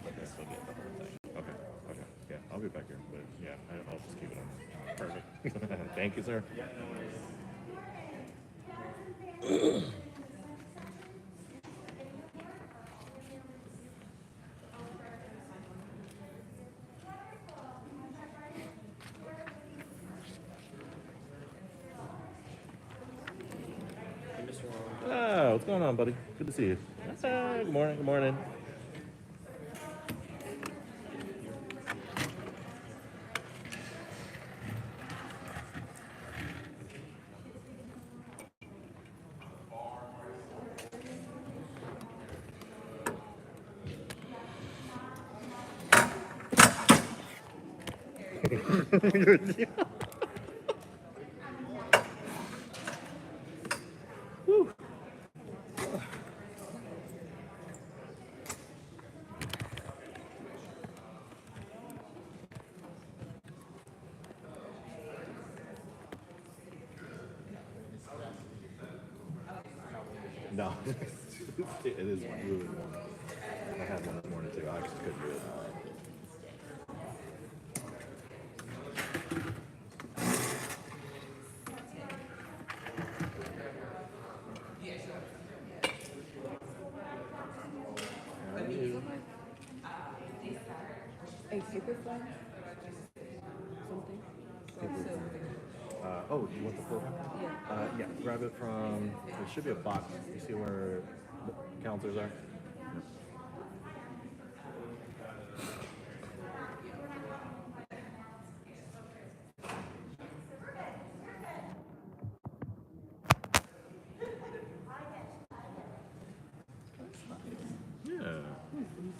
I still get the whole thing. Okay. Okay. Yeah, I'll be back here, but yeah, I'll just keep it on. Perfect. Thank you, sir. Ah, what's going on, buddy? Good to see you. Ah, good morning. Good morning. Whew. No, it is really warm. I had one this morning too. I just couldn't do it. A paper flag? Something? Oh, you want the program? Yeah. Yeah, grab it from, there should be a box. You see where the counselors are? Yeah.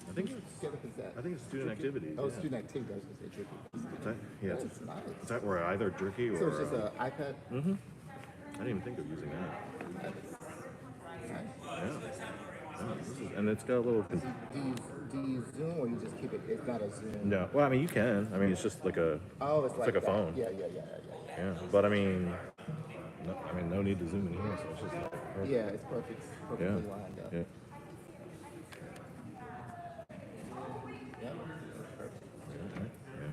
I think it's, What is that? I think it's student activities. Oh, yeah. student activity. I was going to say tricky. Is that, yeah, That it's, is nice. is that where either jerky or. So it's just an iPad? I didn't even think of using that. That is nice. Yeah. Yeah, this is, and it's got a little. Do you Zoom or you just keep it? It's not a Zoom. No, well, I mean, you can. I mean, it's just like a. Oh, it's like like a that. phone. Yeah. Yeah, but I mean, no need to zoom in here, so it's just. Like, perfect. Yeah, it's perfect. Perfectly Yeah. lined up. Yeah. Yeah. Perfect. Yeah.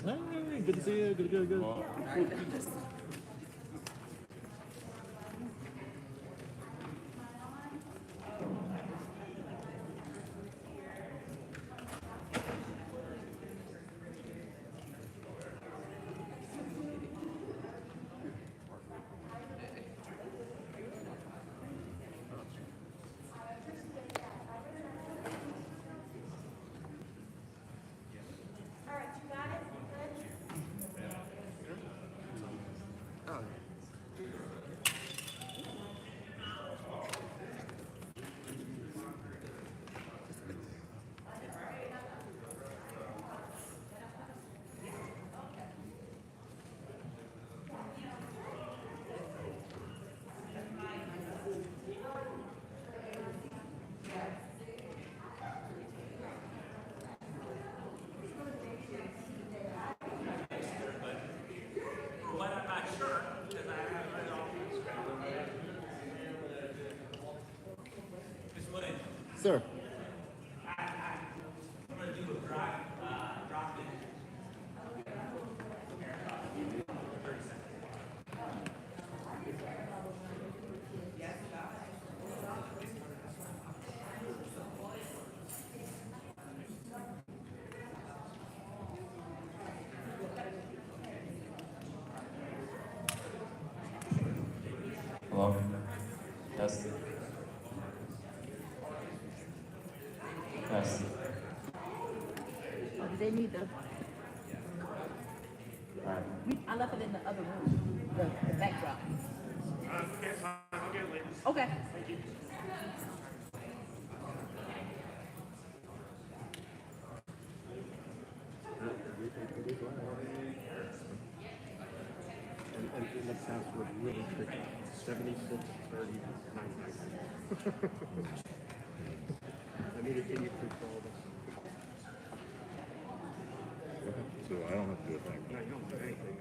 Hey, good to see you. Good. Sir. Hello? Yes. Yes. Or do they need the? Alright. I left it in the other room, the backdrop. Okay. And the password really tricky. 76 30 99. I need to give you proof for all this. So I don't have to do a thing. No, you don't do anything.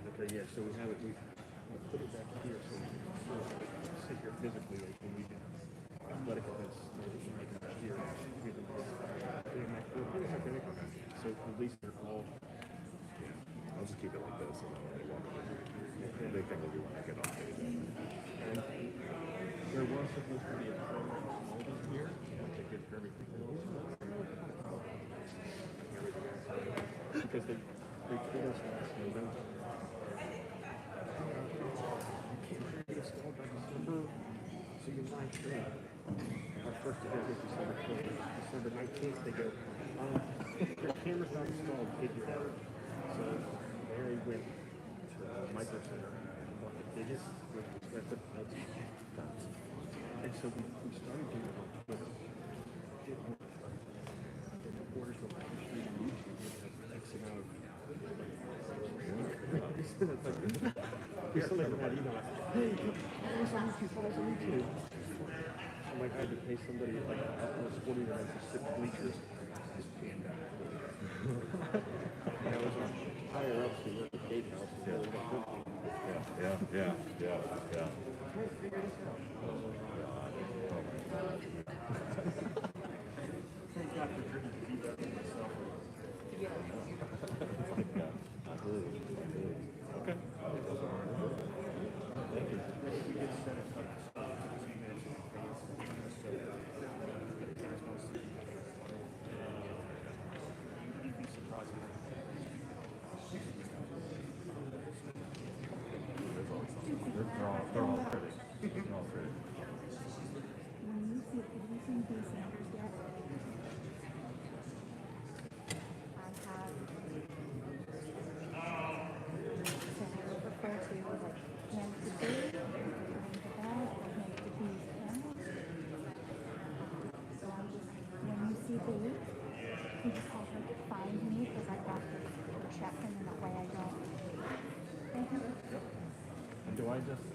Okay, yeah, so we have it, we put it back here so we can sit here physically like when we do athletic events. Like here, we can so at least they're all. I'll just keep it like this and then when they walk in, they think they'll be when I get off. And there was supposed to be a program all this year, like they did for everything else. Because they told us last November. You can't get installed by December, so you're not sure. Our first event was December 12th. December 19th, they go, your camera's not installed, figure it out. So Mary went to Micro Center, bought the biggest, and so we started doing it on Twitter. The reporters were like, X amount of. We still never had email. Hey, follow us on YouTube, follow us on YouTube. I'm like, I had to pay somebody like a sporting event to sit bleachers. Just jammed out. And I was on higher ups who worked at Gate House. And they were like, Yeah. trying to figure this out. Thank God for drinking to be better than myself. Okay. Thank you. We did set it up. So you mentioned advance and so guys want to see. You'd be surprised. They're all pretty. They're all pretty. When you see, have you seen these numbers yet? I have. So I refer to like hands to food, hands to bed, hands to keys cameras. So I'm just, when you see these, you just have to find me because I got to check them in a way I don't. Thank you. And do I just?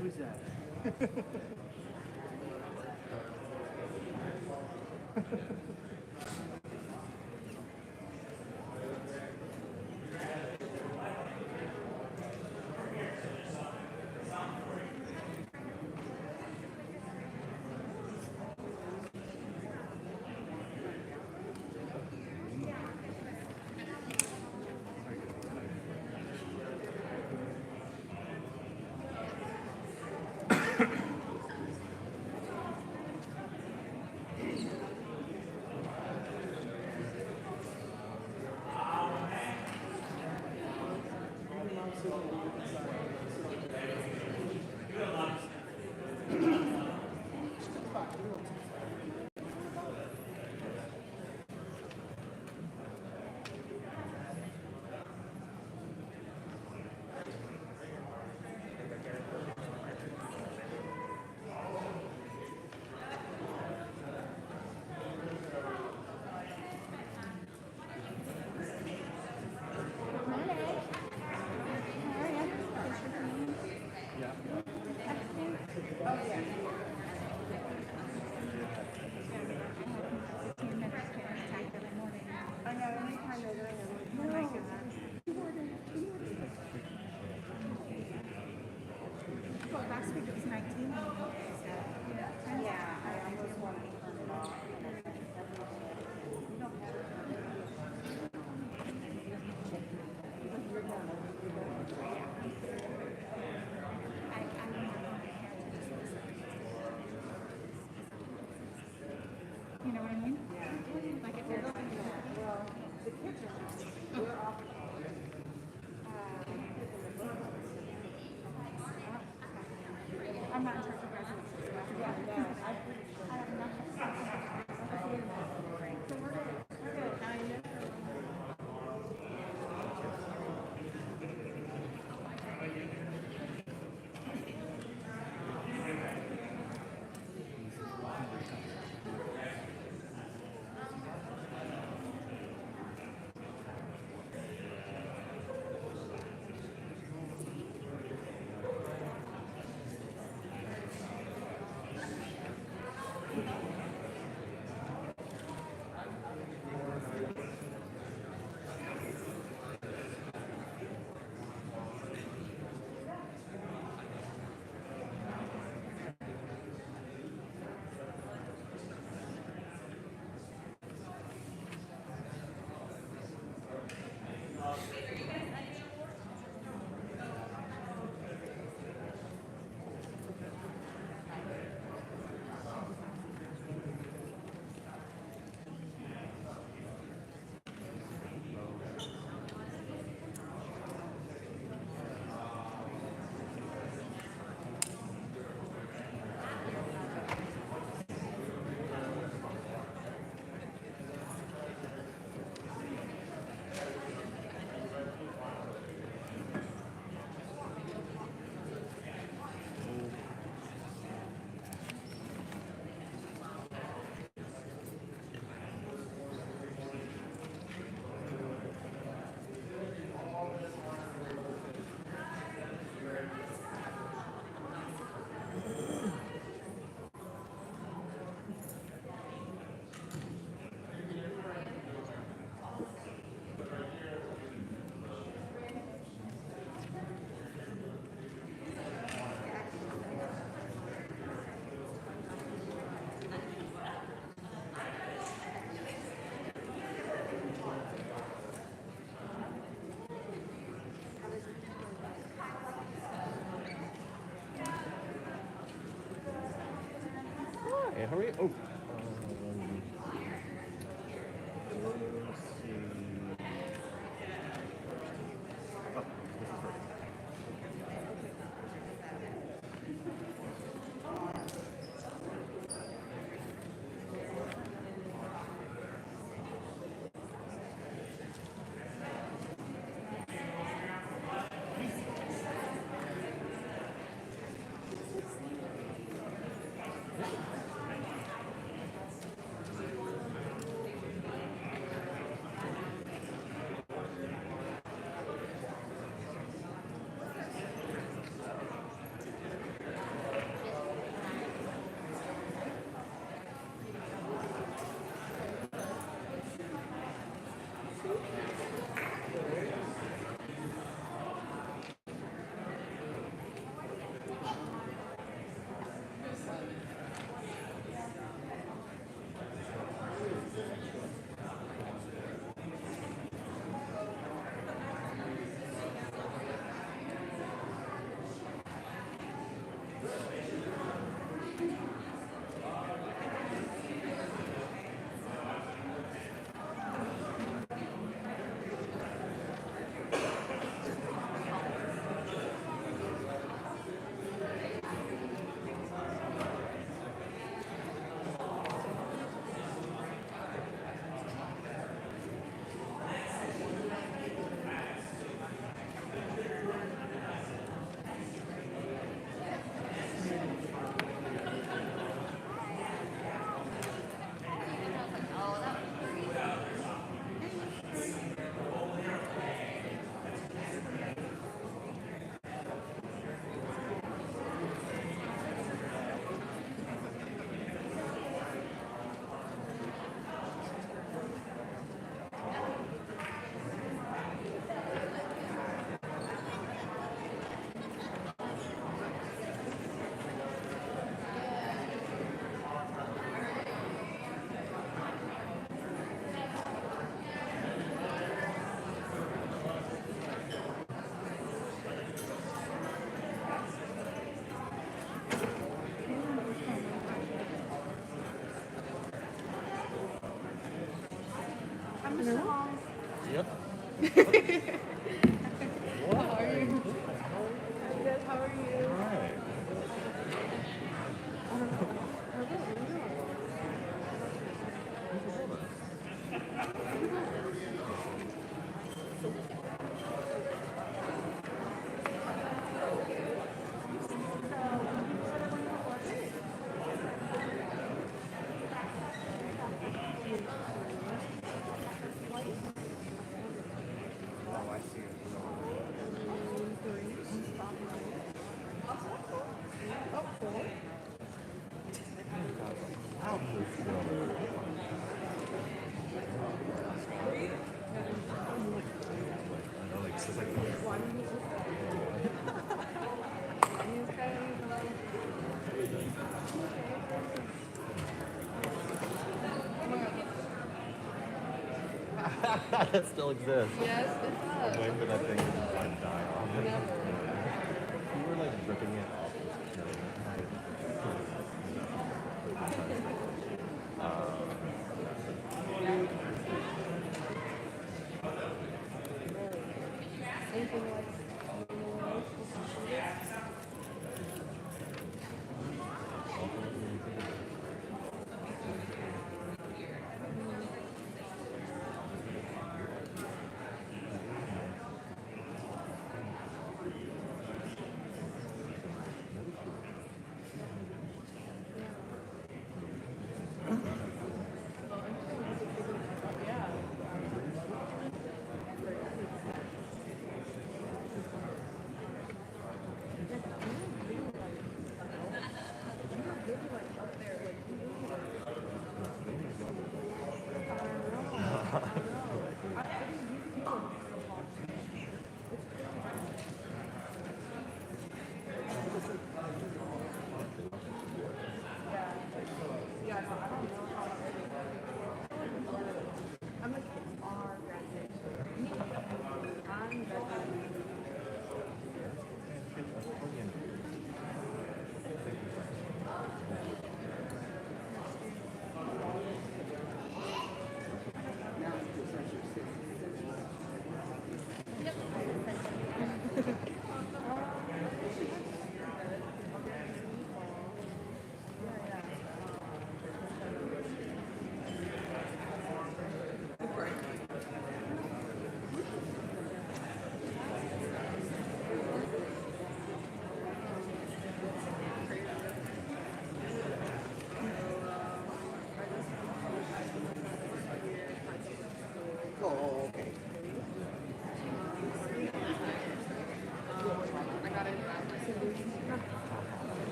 Who's that? Last week it was 19. You know what I mean? Like if there's I'm not in charge of residences. I have nothing. So we're good. We're good. Now you Hey, hurry. Oh. That still exists. Yes, it does. I'm waiting for that thing to just like die off. You were like ripping it off. Anything like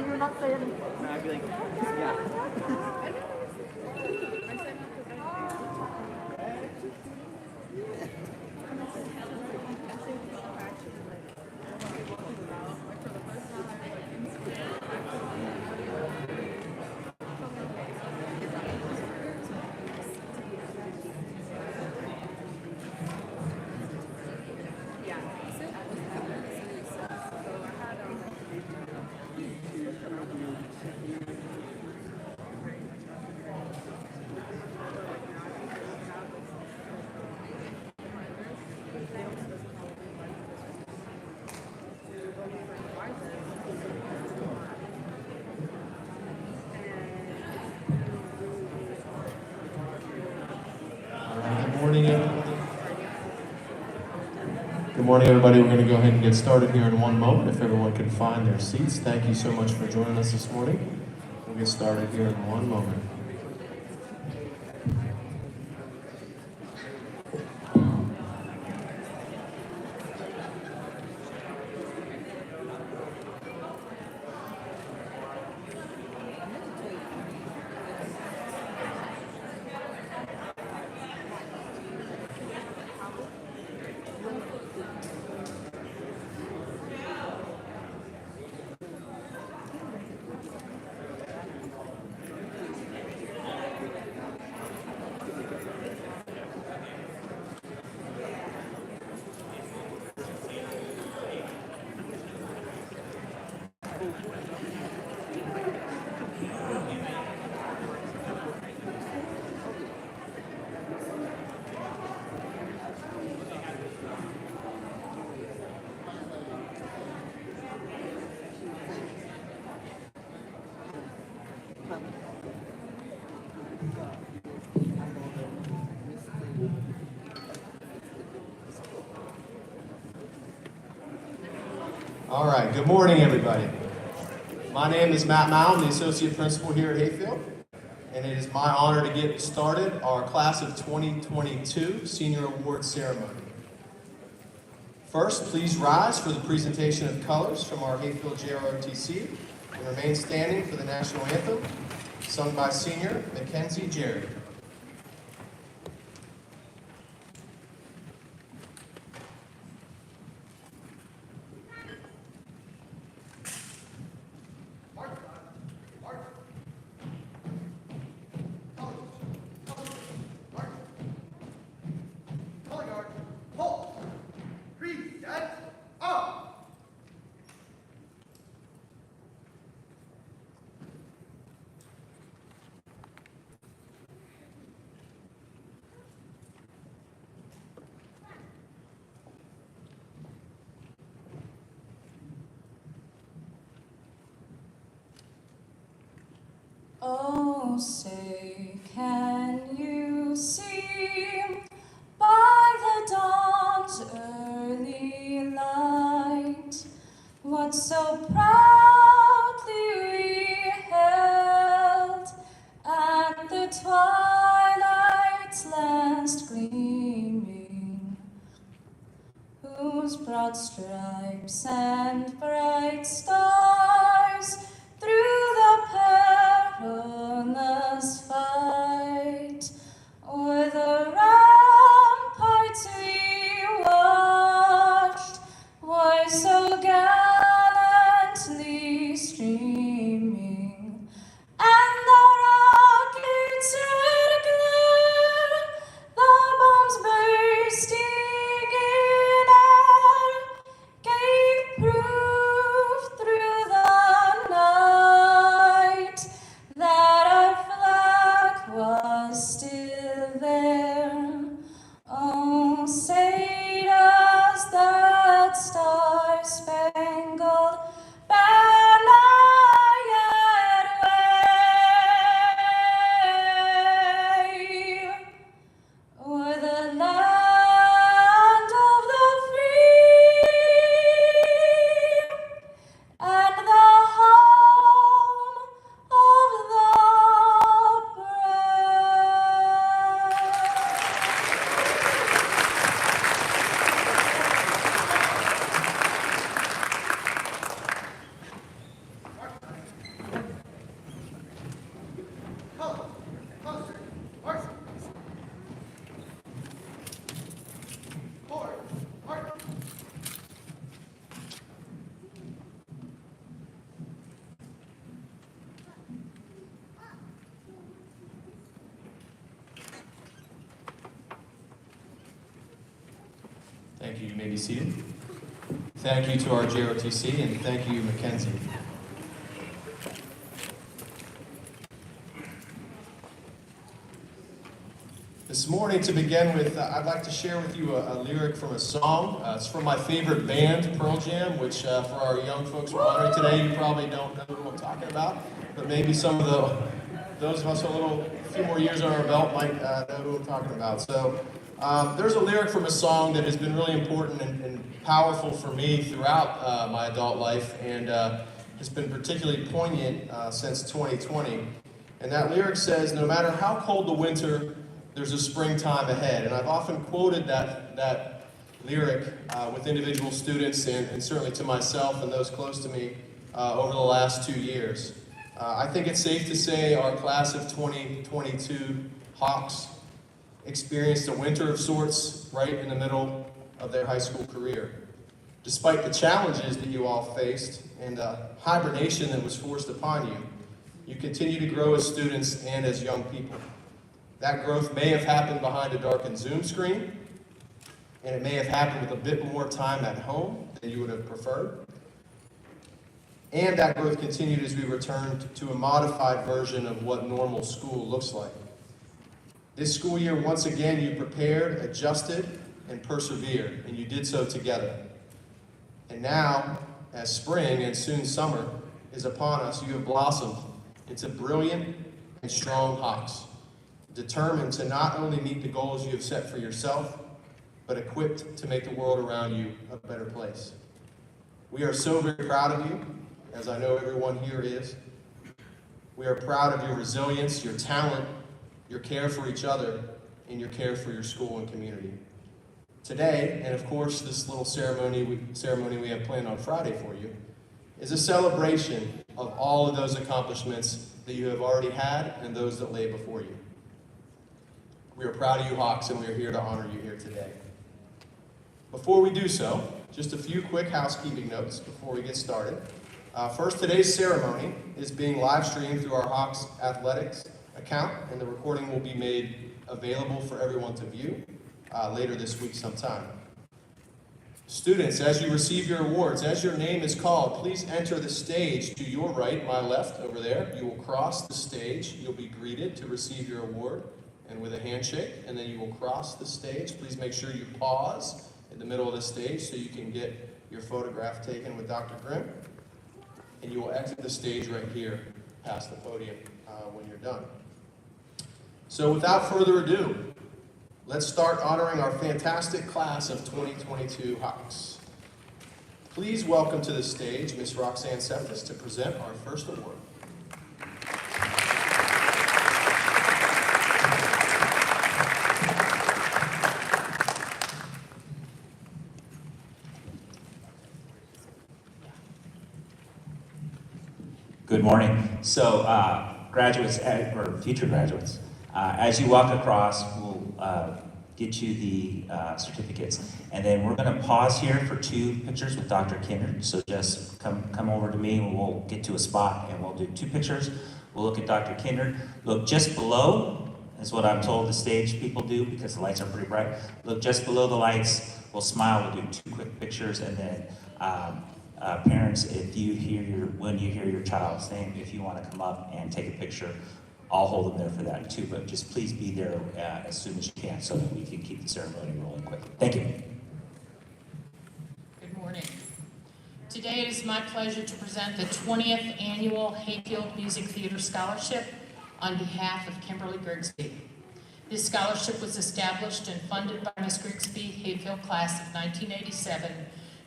You're not saying I'd be like, yeah. Good morning, everybody. We're going to go ahead and get started here in one moment. If everyone can find their seats. Thank you so much for joining us this morning. We'll get started here in one moment. All right, good morning, everybody. My name is Matt Mao. I'm the Associate Principal here at Hayfield, and it is my honor to get started our Class of 2022 Senior Award Ceremony. First, please rise for the presentation of colors from our Hayfield JROTC and remain standing for the National Anthem, sung by Senior Mackenzie Jerry. Oh, say, can you see by the dawn's early light what so proudly we held, and the twilight's last gleaming, whose broad stripes and bright stars through the perilous fight o'er the ramparts we watched were so gallantly streaming, and the rocket's red glare, the bombs bursting in air, gave proof through the night that our flag was still there. Oh, say does that star-spangled banner yet wave o'er the land of the free and the home of the Thank you. You may be seated. Thank you to our JROTC, and thank you, Mackenzie. This morning, to begin with, I'd like to share with you a lyric from a song. It's from my favorite band, Pearl Jam, which for our young folks we're honoring today, you probably don't know who I'm talking about, but maybe some of those of us with a few more years on our belt might know who I'm talking about. So there's a lyric from a song that has been really important and powerful for me throughout my adult life, and has been particularly poignant since 2020. And that lyric says, "No matter how cold the winter, there's a springtime ahead." And I've often quoted that lyric with individual students and certainly to myself and those close to me over the last 2 years. I think it's safe to say our class of 2022 Hawks experienced a winter of sorts right in the middle of their high school career. Despite the challenges that you all faced and the hibernation that was forced upon you, you continue to grow as students and as young people. That growth may have happened behind a darkened Zoom screen, and it may have happened with a bit more time at home than you would have preferred. And that growth continued as we returned to a modified version of what normal school looks like. This school year, once again, you prepared, adjusted, and persevered, and you did so together. And now, as spring and soon summer is upon us, you have blossomed into brilliant and strong Hawks. determined to not only meet the goals you have set for yourself, but equipped to make the world around you a better place. We are so very proud of you, as I know everyone here is. We are proud of your resilience, your talent, your care for each other, and your care for your school and community. Today, and of course this little ceremony we have planned on Friday for you, is a celebration of all of those accomplishments that you have already had and those that lay before you. We are proud of you, Hawks, and we are here to honor you here today. Before we do so, just a few quick housekeeping notes before we get started. First, today's ceremony is being live streamed through our Hawks Athletics account, and the recording will be made available for everyone to view later this week sometime. Students, as you receive your awards, as your name is called, please enter the stage to your right, my left, over there. You will cross the stage. You'll be greeted to receive your award and with a handshake, and then you will cross the stage. Please make sure you pause in the middle of the stage so you can get your photograph taken with Dr. Grimm. And you will exit the stage right here past the podium when you're done. So without further ado, let's start honoring our fantastic class of 2022 Hawks. Please welcome to the stage Ms. Roxanne Cephas to present our first award. Good morning. So, graduates, or future graduates, as you walk across, we'll get you the certificates. And then we're going to pause here for 2 pictures with Dr. Kinder. So just come over to me and we'll get to a spot and we'll do 2 pictures. We'll look at Dr. Kinder. Look just below, is what I'm told the stage people do because the lights are pretty bright. Look just below the lights. We'll smile. We'll do 2 quick pictures, and then parents, when you hear your child's name, if you want to come up and take a picture, I'll hold them there for that too. But just please be there as soon as you can so that we can keep the ceremony rolling quickly. Thank you. Good morning. Today it is my pleasure to present the 20th Annual Hayfield Music Theater Scholarship on behalf of Kimberly Grigsby. This scholarship was established and funded by Ms. Grigsby Hayfield class of 1987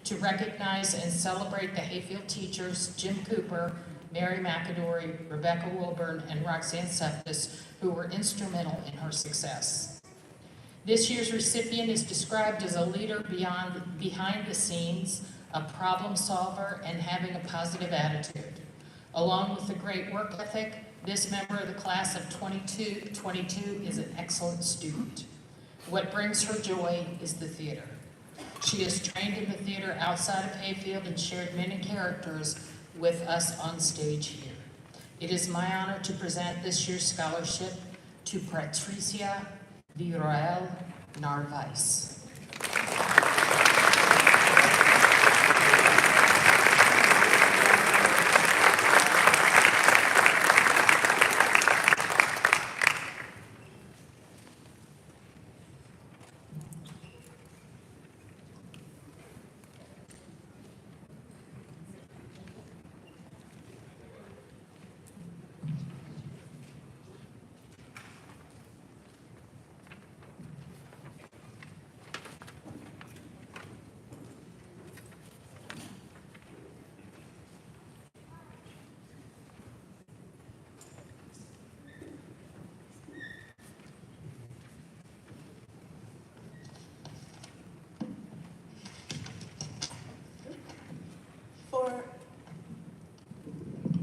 to recognize and celebrate the Hayfield teachers Jim Cooper, Mary McAdory, Rebecca Wilburn, and Roxanne Cephas, who were instrumental in her success. This year's recipient is described as a leader behind the scenes, a problem solver, and having a positive attitude. Along with a great work ethic, this member of the class of 2022 is an excellent student. What brings her joy is the theater. She is trained in the theater outside of Hayfield and shared many characters with us on stage here. It is my honor to present this year's scholarship to Patricia Villarreal Narvaez.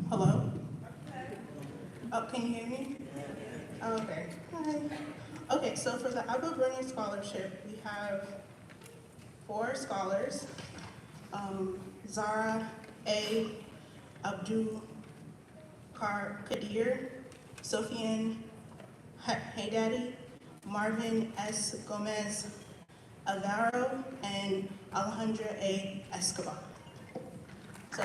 Hello? Oh, can you hear me? Okay. Hi. Okay, so for the Alba Bernier Scholarship, we have 4 scholars. Zara A. Abdul Kadir, Sofian Haydadi, Marvin S. Gomez Alvaro, and Alejandra A. Escobar. So.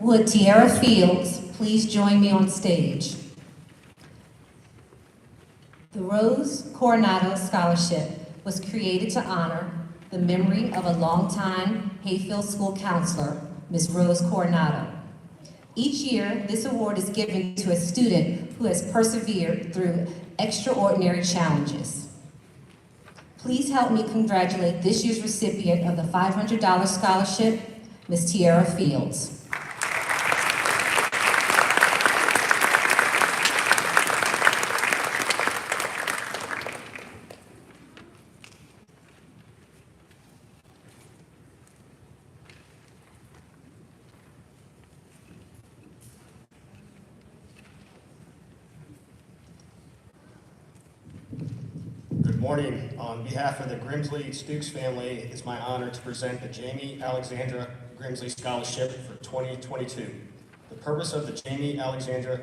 Would Tiara Fields please join me on stage? The Rose Coronado Scholarship was created to honor the memory of a longtime Hayfield School counselor, Ms. Rose Coronado. Each year, this award is given to a student who has persevered through extraordinary challenges. Please help me congratulate this year's recipient of the $500 scholarship, Ms. Tiara Fields. Good morning. On behalf of the Grimsley Stukes family, it's my honor to present the Jamie Alexandra Grimsley Scholarship for 2022. The purpose of the Jamie Alexandra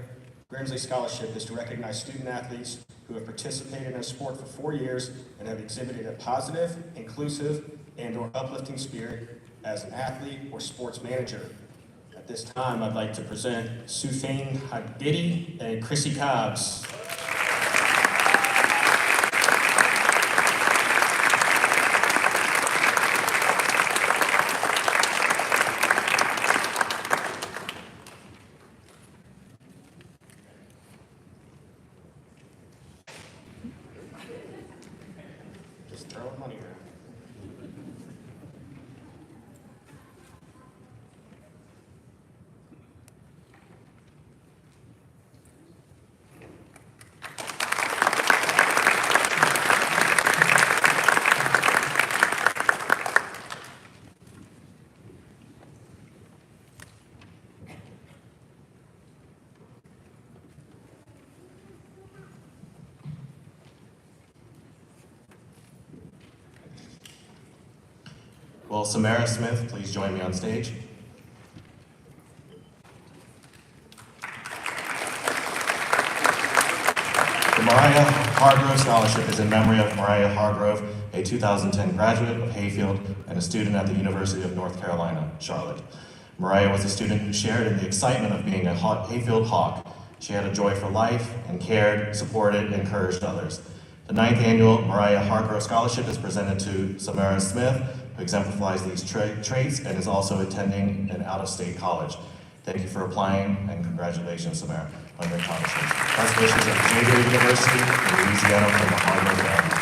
Grimsley Scholarship is to recognize student athletes who have participated in a sport for 4 years and have exhibited a positive, inclusive, and/or uplifting spirit as an athlete or sports manager. At this time, I'd like to present Sufane Hadidi and Chrissy Cobbs. Just throwing money around. Will Samara Smith please join me on stage? The Mariah Hargrove Scholarship is in memory of Mariah Hargrove, a 2010 graduate of Hayfield and a student at the University of North Carolina, Charlotte. Mariah was a student who shared in the excitement of being a Hayfield Hawk. She had a joy for life and cared, supported, and encouraged others. The 9th annual Mariah Hargrove Scholarship is presented to Samara Smith, who exemplifies these traits and is also attending an out-of-state college. Thank you for applying, and congratulations, Samara, on your accomplishments. Best wishes at Xavier University in Louisiana from the Hargrove family.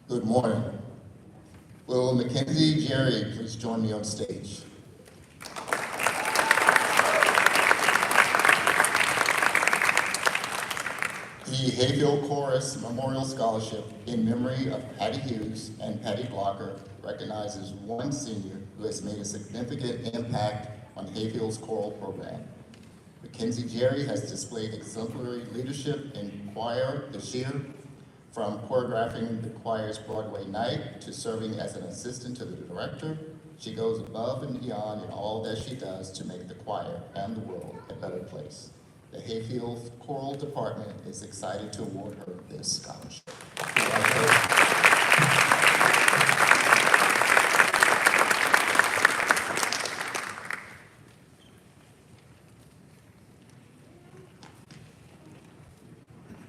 Good morning. Will Mackenzie Jerry please join me on stage? The Hayfield Chorus Memorial Scholarship in memory of Patty Hughes and Patty Blocker recognizes one senior who has made a significant impact on Hayfield's choral program. Mackenzie Jerry has displayed exemplary leadership in choir this year, from choreographing the choir's Broadway night to serving as an assistant to the director. She goes above and beyond in all that she does to make the choir and the world a better place. The Hayfield Choral Department is excited to award her this scholarship.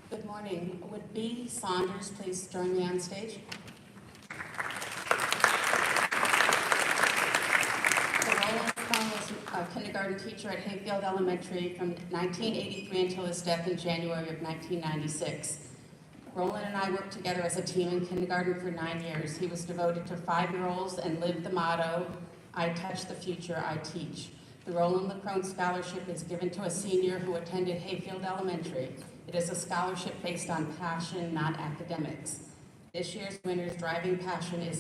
Good morning. Would B. Saunders please join me on stage? Roland Crone was a kindergarten teacher at Hayfield Elementary from 1983 until his death in January of 1996. Roland and I worked together as a team in kindergarten for 9 years. He was devoted to 5-year-olds and lived the motto, "I touch the future, I teach." The Roland LaCrone Scholarship is given to a senior who attended Hayfield Elementary. It is a scholarship based on passion, not academics. This year's winner's driving passion is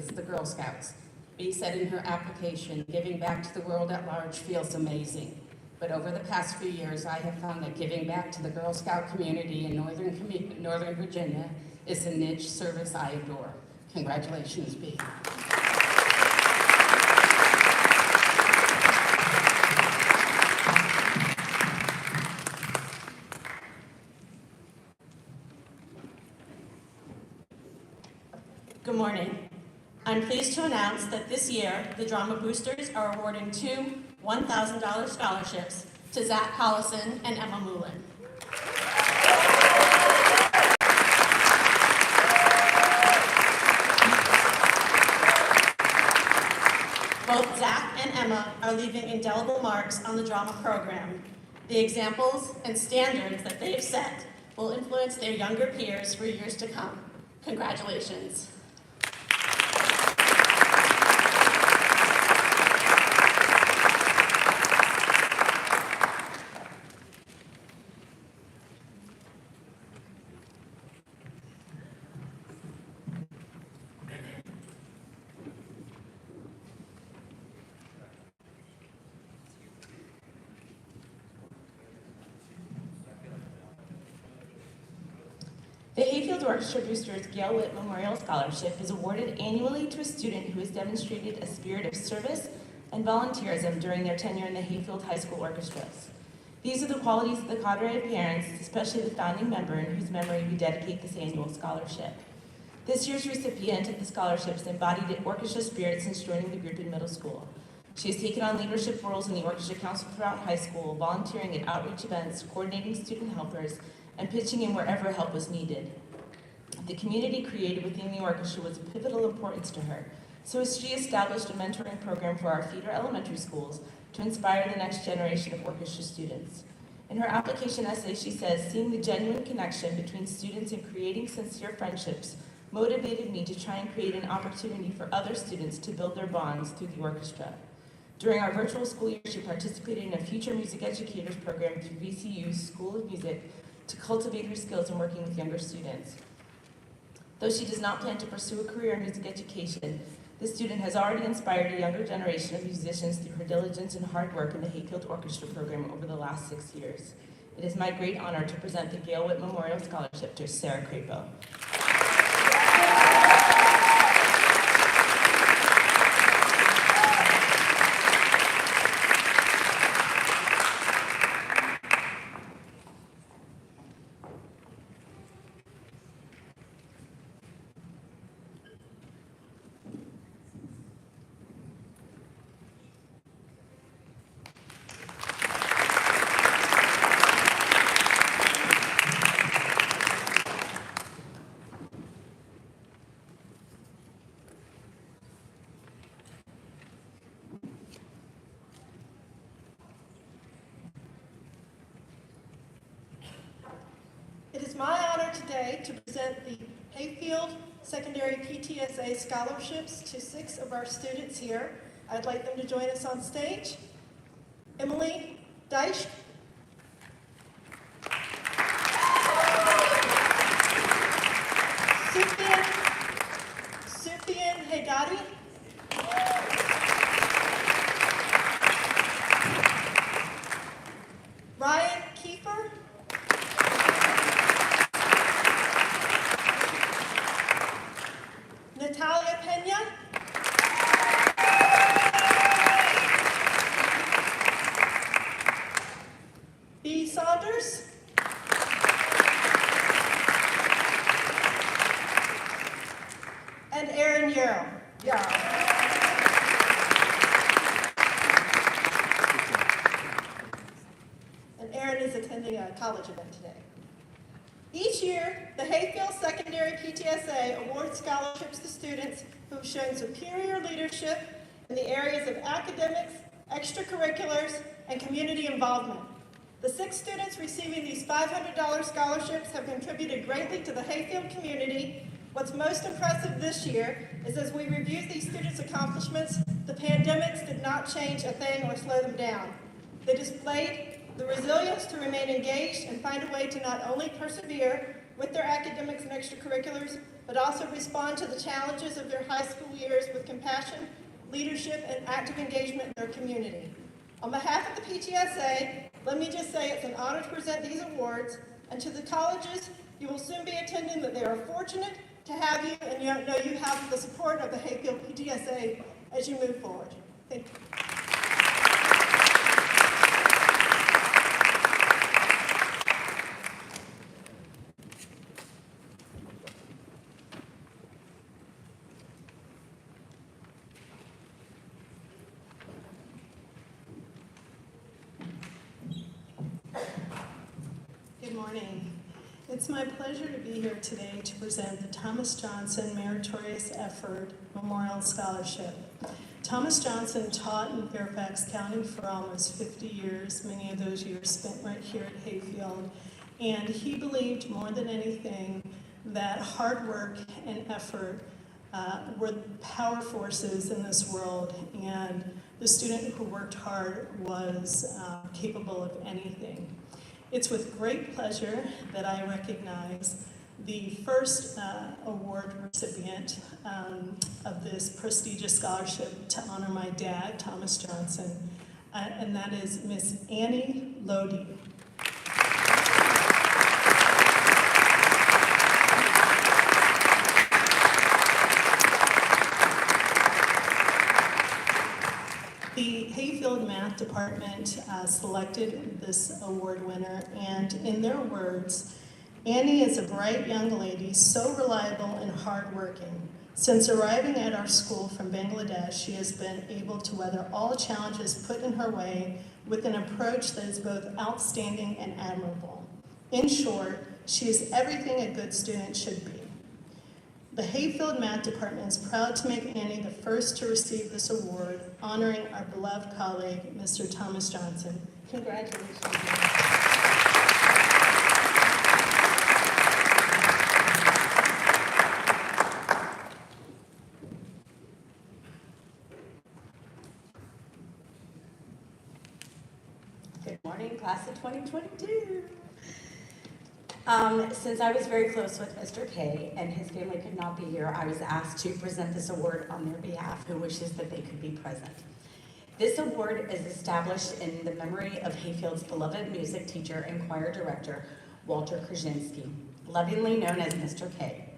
the Girl Scouts. B said in her application, "Giving back to the world at large feels amazing. But over the past few years, I have found that giving back to the Girl Scout community in Northern Virginia is a niche service I adore." Congratulations, B. morning. I'm pleased to announce that this year, the Drama Boosters are awarding two $1,000 scholarships to Zach Collison and Emma Moulin. Both Zach and Emma are leaving indelible marks on the drama program. The examples and standards that they have set will influence their younger peers for years to come. Congratulations. The Hayfield Orchestra Boosters Gail Witt Memorial Scholarship is awarded annually to a student who has demonstrated a spirit of service and volunteerism during their tenure in the Hayfield High School orchestras. These are the qualities of the cadre of parents, especially the founding member in whose memory we dedicate this annual scholarship. This year's recipient of the scholarships embodied orchestra spirit since joining the group in middle school. She has taken on leadership roles in the orchestra council throughout high school, volunteering at outreach events, coordinating student helpers, and pitching in wherever help was needed. The community created within the orchestra was of pivotal importance to her, so she established a mentoring program for our feeder elementary schools to inspire the next generation of orchestra students. In her application essay, she says, "Seeing the genuine connection between students and creating sincere friendships motivated me to try and create an opportunity for other students to build their bonds through the orchestra." During our virtual school year, she participated in a Future Music Educators program through VCU's School of Music to cultivate her skills in working with younger students. Though she does not plan to pursue a career in music education, this student has already inspired a younger generation of musicians through her diligence and hard work in the Hayfield Orchestra program over the last 6 years. It is my great honor to present the Gail Witt Memorial Scholarship to Sarah Crapo. It is my honor today to present the Hayfield Secondary PTSA scholarships to 6 of our students here. I'd like them to join us on stage. Emily Deich, Sufyan Haydadi, Ryan Kiefer, Natalia Pena, B. Saunders, and Aaron Yarrow. And Aaron is attending a college event today. Each year, the Hayfield Secondary PTSA awards scholarships to students who have shown superior leadership in the areas of academics, extracurriculars, and community involvement. The 6 students receiving these $500 scholarships have contributed greatly to the Hayfield community. What's most impressive this year is as we reviewed these students' accomplishments, the pandemics did not change a thing or slow them down. They displayed the resilience to remain engaged and find a way to not only persevere with their academics and extracurriculars, but also respond to the challenges of their high school years with compassion, leadership, and active engagement in their community. On behalf of the PTSA, let me just say it's an honor to present these awards, and to the colleges you will soon be attending, that they are fortunate to have you, and you know you have the support of the Hayfield PTSA as you move forward. Thank you. morning. It's my pleasure to be here today to present the Thomas Johnson Meritorious Effort Memorial Scholarship. Thomas Johnson taught in Fairfax County for almost 50 years, many of those years spent right here at Hayfield, and he believed more than anything that hard work and effort were power forces in this world, and the student who worked hard was capable of anything. It's with great pleasure that I recognize the first award recipient of this prestigious scholarship to honor my dad, Thomas Johnson, and that is Miss Annie Lodi. The Hayfield Math Department selected this award winner, and in their words, Annie is a bright young lady, so reliable and hardworking. Since arriving at our school from Bangladesh, she has been able to weather all challenges put in her way with an approach that is both outstanding and admirable. In short, she is everything a good student should be. The Hayfield Math Department is proud to make Annie the first to receive this award, honoring our beloved colleague, Mr. Thomas Johnson. Congratulations. Good morning, class of 2022. Since I was very close with Mr. K and his family could not be here, I was asked to present this award on their behalf, who wishes that they could be present. This award is established in the memory of Hayfield's beloved music teacher and choir director, Walter Krasinski, lovingly known as Mr. K.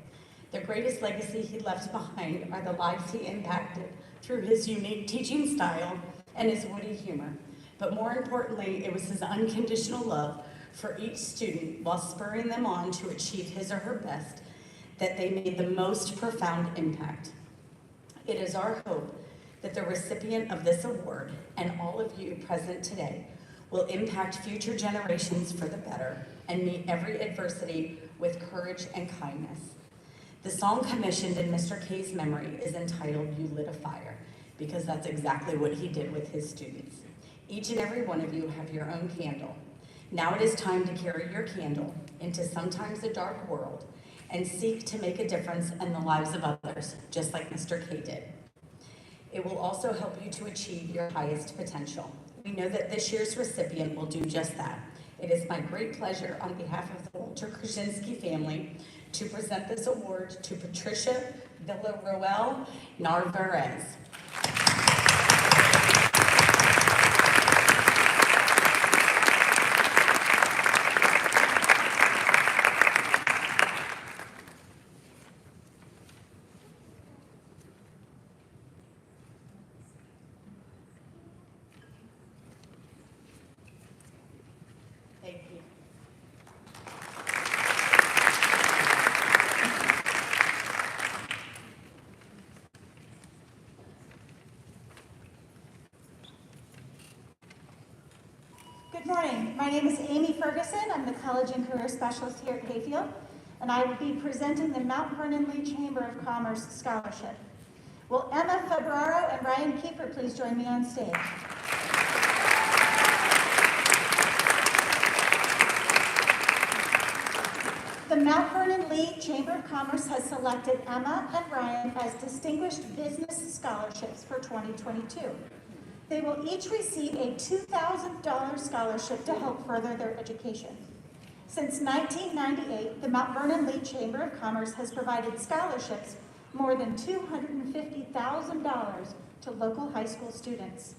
The greatest legacy he left behind are the lives he impacted through his unique teaching style and his witty humor. But more importantly, it was his unconditional love for each student while spurring them on to achieve his or her best that they made the most profound impact. It is our hope that the recipient of this award and all of you present today will impact future generations for the better and meet every adversity with courage and kindness. The song commissioned in Mr. K's memory is entitled "You Lit a Fire," because that's exactly what he did with his students. Each and every one of you have your own candle. Now it is time to carry your candle into sometimes a dark world and seek to make a difference in the lives of others, just like Mr. K did. It will also help you to achieve your highest potential. We know that this year's recipient will do just that. It is my great pleasure on behalf of the Walter Krasinski family to present this award to Patricia Villaruel Narvaez. Thank you. Good morning. My name is Amy Ferguson. I'm the College and Career Specialist here at Hayfield, and I will be presenting the Mount Vernon Lee Chamber of Commerce Scholarship. Will Emma Febraro and Ryan Kiefer please join me on stage? The Mount Vernon Lee Chamber of Commerce has selected Emma and Ryan as Distinguished Business Scholarships for 2022. They will each receive a $2,000 scholarship to help further their education. Since 1998, the Mount Vernon Lee Chamber of Commerce has provided scholarships more than $250,000 to local high school students.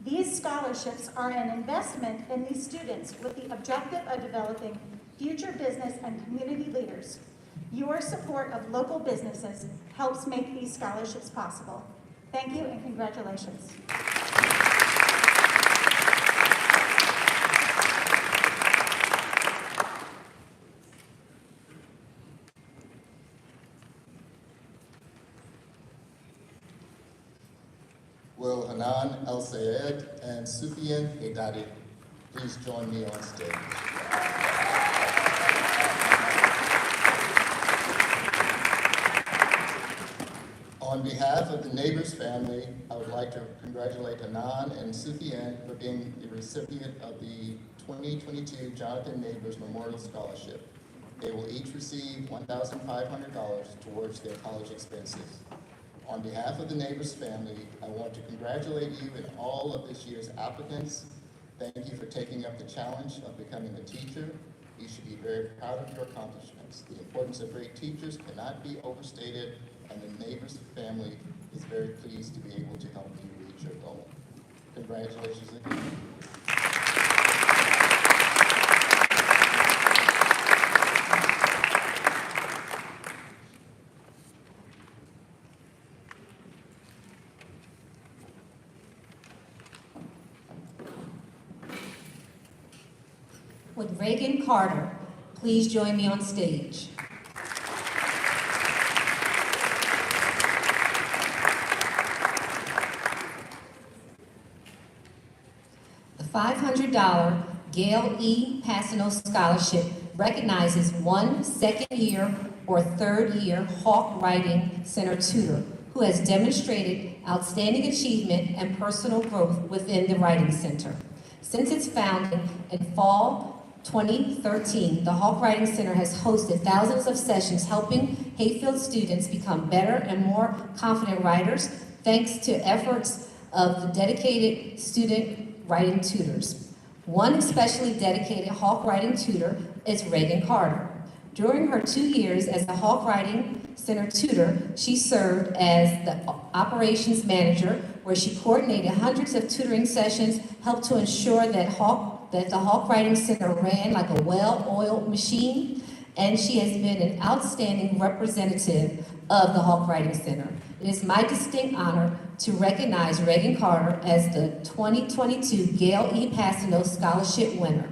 These scholarships are an investment in these students with the objective of developing future business and community leaders. Your support of local businesses helps make these scholarships possible. Thank you and congratulations. Will Hanan El Sayed and Sufian Hedadi please join me on stage? On behalf of the Neighbors family, I would like to congratulate Hanan and Sufyan for being the recipient of the 2022 Jonathan Neighbors Memorial Scholarship. They will each receive $1,500 towards their college expenses. On behalf of the Neighbors family, I want to congratulate you and all of this year's applicants. Thank you for taking up the challenge of becoming a teacher. You should be very proud of your accomplishments. The importance of great teachers cannot be overstated, and the Neighbors family is very pleased to be able to help you reach your goal. Congratulations again. Would Reagan Carter please join me on stage? The $500 Gail E. Passano Scholarship recognizes one second-year or third-year Hawk Writing Center tutor who has demonstrated outstanding achievement and personal growth within the Writing Center. Since its founding in fall 2013, the Hawk Writing Center has hosted thousands of sessions helping Hayfield students become better and more confident writers thanks to efforts of the dedicated student writing tutors. One especially dedicated Hawk Writing tutor is Reagan Carter. During her 2 years as the Hawk Writing Center tutor, she served as the operations manager, where she coordinated hundreds of tutoring sessions, helped to ensure that the Hawk Writing Center ran like a well-oiled machine, and she has been an outstanding representative of the Hawk Writing Center. It is my distinct honor to recognize Reagan Carter as the 2022 Gail E. Passano Scholarship winner.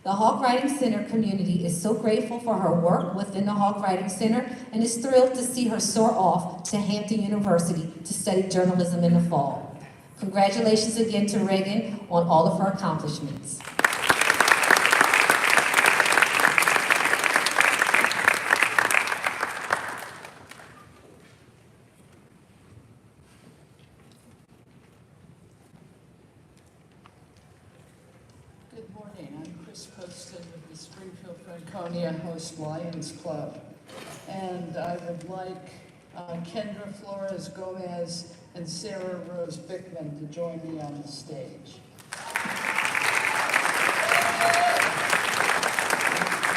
The Hawk Writing Center community is so grateful for her work within the Hawk Writing Center and is thrilled to see her soar off to Hampton University to study journalism in the fall. Congratulations again to Reagan on all of her accomplishments. Good morning. I'm Chris Poston with the Springfield Franconia Host Lions Club. And I would like Kendra Flores Gomez and Sarah Rose Bickman to join me on the stage.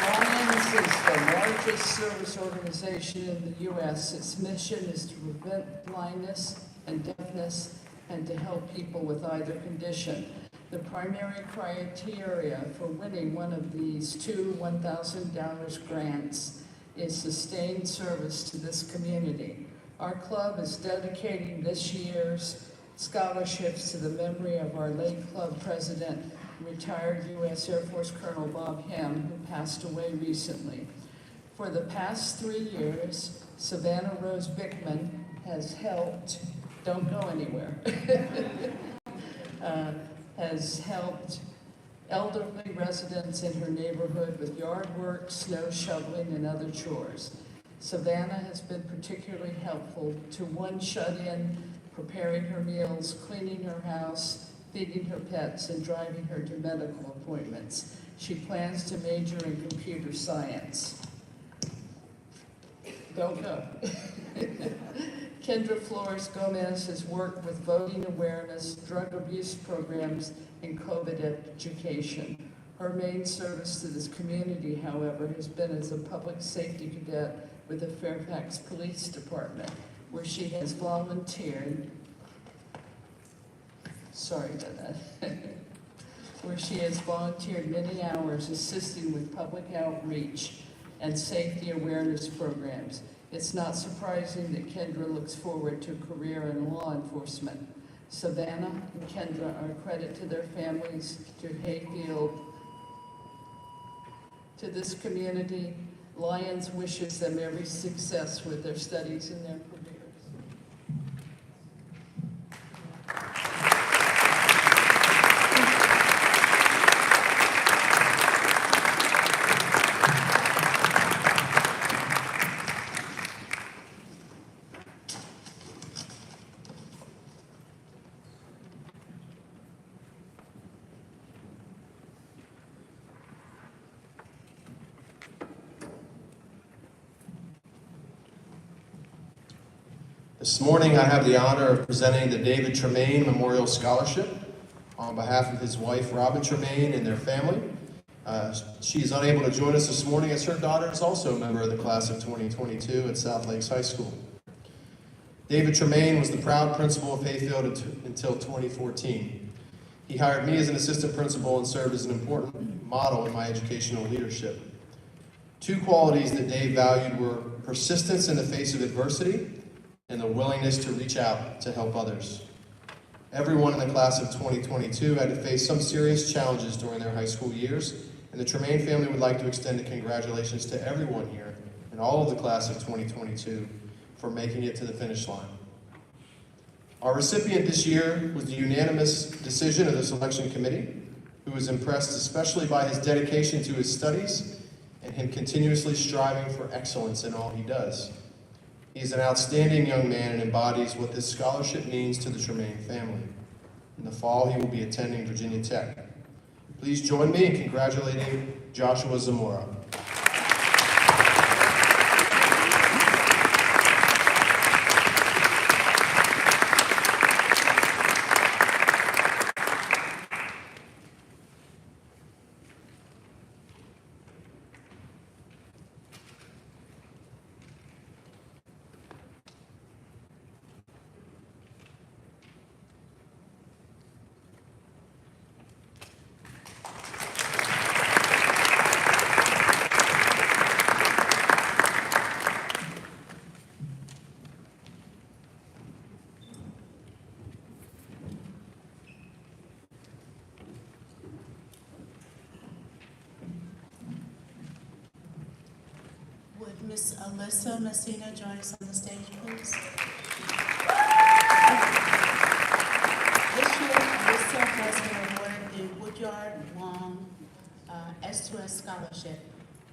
Lions is the largest service organization in the U.S. Its mission is to prevent blindness and deafness and to help people with either condition. The primary criteria for winning one of these two $1,000 grants is sustained service to this community. Our club is dedicating this year's scholarships to the memory of our late club president, retired U.S. Air Force Colonel Bob Hem, who passed away recently. For the past 3 years, Savannah Rose Bickman has helped, don't go anywhere, has helped elderly residents in her neighborhood with yard work, snow shoveling, and other chores. Savannah has been particularly helpful to one shut-in, preparing her meals, cleaning her house, feeding her pets, and driving her to medical appointments. She plans to major in computer science. Don't go. Kendra Flores Gomez has worked with voting awareness, drug abuse programs, and COVID education. Her main service to this community, however, has been as a public safety cadet with the Fairfax Police Department, where she has volunteered, where she has volunteered many hours assisting with public outreach and safety awareness programs. It's not surprising that Kendra looks forward to a career in law enforcement. Savannah and Kendra are a credit to their families, to Hayfield, to this community. Lions wishes them every success with their studies and their careers. This morning, I have the honor of presenting the David Tremaine Memorial Scholarship on behalf of his wife, Robin Tremaine, and their family. She is unable to join us this morning as her daughter is also a member of the class of 2022 at South Lakes High School. David Tremaine was the proud principal of Hayfield until 2014. He hired me as an assistant principal and served as an important model in my educational leadership. Two qualities that Dave valued were persistence in the face of adversity and the willingness to reach out to help others. Everyone in the class of 2022 had to face some serious challenges during their high school years, and the Tremaine family would like to extend a congratulations to everyone here and all of the class of 2022 for making it to the finish line. Our recipient this year was the unanimous decision of the selection committee, who was impressed especially by his dedication to his studies and him continuously striving for excellence in all he does. He is an outstanding young man and embodies what this scholarship means to the Tremaine family. In the fall, he will be attending Virginia Tech. Please join me in congratulating Joshua Zamora. Would Miss Alyssa Messina join us on the stage, please? This year, Alyssa has been awarded the Woodyard Long S2S Scholarship.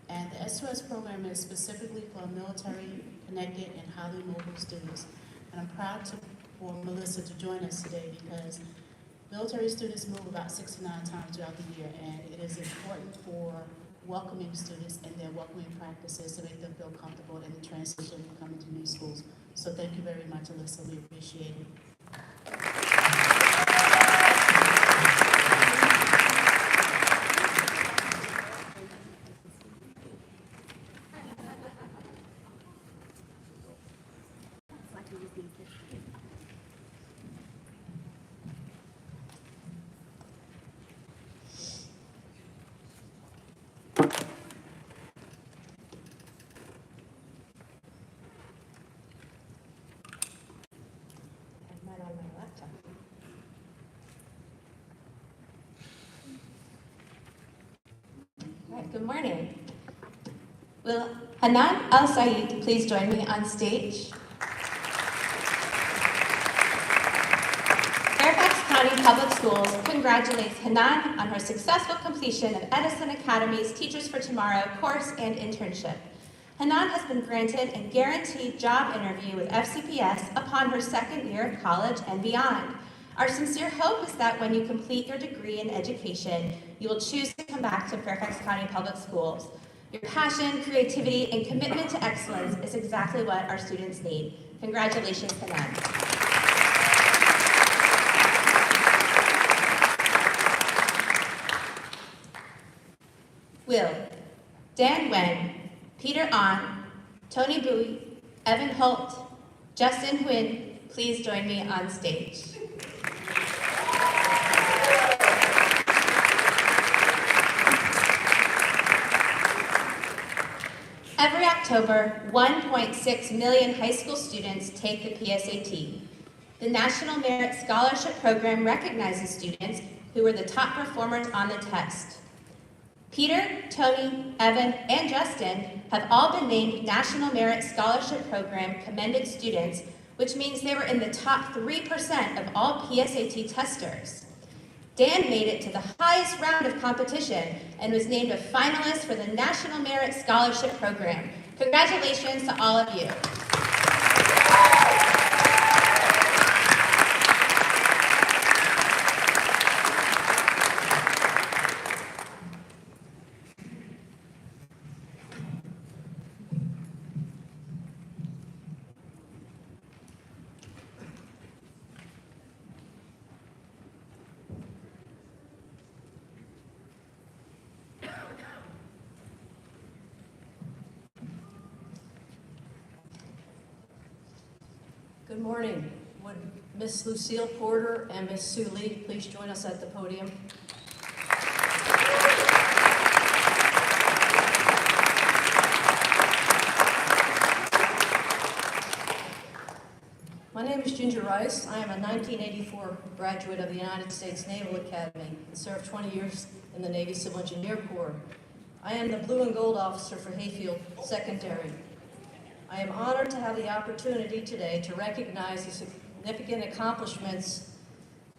And the S2S program is specifically for military-connected and highly mobile students. And I'm proud for Melissa to join us today because military students move about 69 times throughout the year, and it is important for welcoming students and their welcoming practices to make them feel comfortable in the transition and coming to new schools. So thank you very much, Alyssa. We appreciate it. Good morning. Will Hanan Al-Said please join me on stage? Fairfax County Public Schools congratulates Hanan on her successful completion of Edison Academy's Teachers for Tomorrow course and internship. Hanan has been granted a guaranteed job interview with FCPS upon her second year of college and beyond. Our sincere hope is that when you complete your degree in education, you will choose to come back to Fairfax County Public Schools. Your passion, creativity, and commitment to excellence is exactly what our students need. Congratulations, Hanan. Will, Dan Wen, Peter An, Tony Bowie, Evan Holt, Justin Huynh, please join me on stage. Every October, 1.6 million high school students take the PSAT. The National Merit Scholarship Program recognizes students who were the top performers on the test. Peter, Tony, Evan, and Justin have all been named National Merit Scholarship Program commended students, which means they were in the top 3% of all PSAT testers. Dan made it to the highest round of competition and was named a finalist for the National Merit Scholarship Program. Congratulations to all of you. Good morning. Would Miss Lucille Porter and Miss Sue Lee please join us at the podium? My name is Ginger Rice. I am a 1984 graduate of the United States Naval Academy and served 20 years in the Navy Civil Engineer Corps. I am the Blue and Gold Officer for Hayfield Secondary. I am honored to have the opportunity today to recognize the significant accomplishments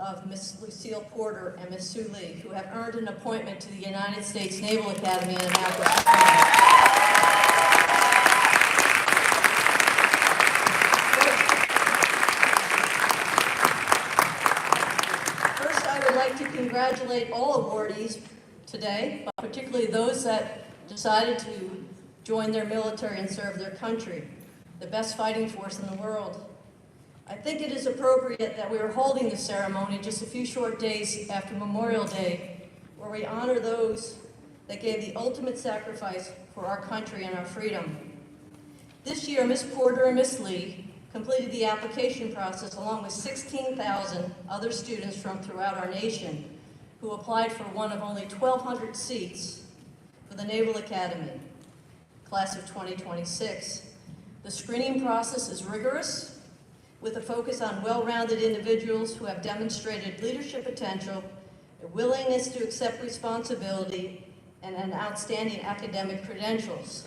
of Miss Lucille Porter and Miss Sue Lee, who have earned an appointment to the United States Naval Academy in Annapolis. First, I would like to congratulate all awardees today, but particularly those that decided to join their military and serve their country, the best fighting force in the world. I think it is appropriate that we are holding this ceremony just a few short days after Memorial Day, where we honor those that gave the ultimate sacrifice for our country and our freedom. This year, Ms. Porter and Ms. Lee completed the application process along with 16,000 other students from throughout our nation who applied for one of only 1,200 seats for the Naval Academy, class of 2026. The screening process is rigorous, with a focus on well-rounded individuals who have demonstrated leadership potential, a willingness to accept responsibility, and an outstanding academic credentials.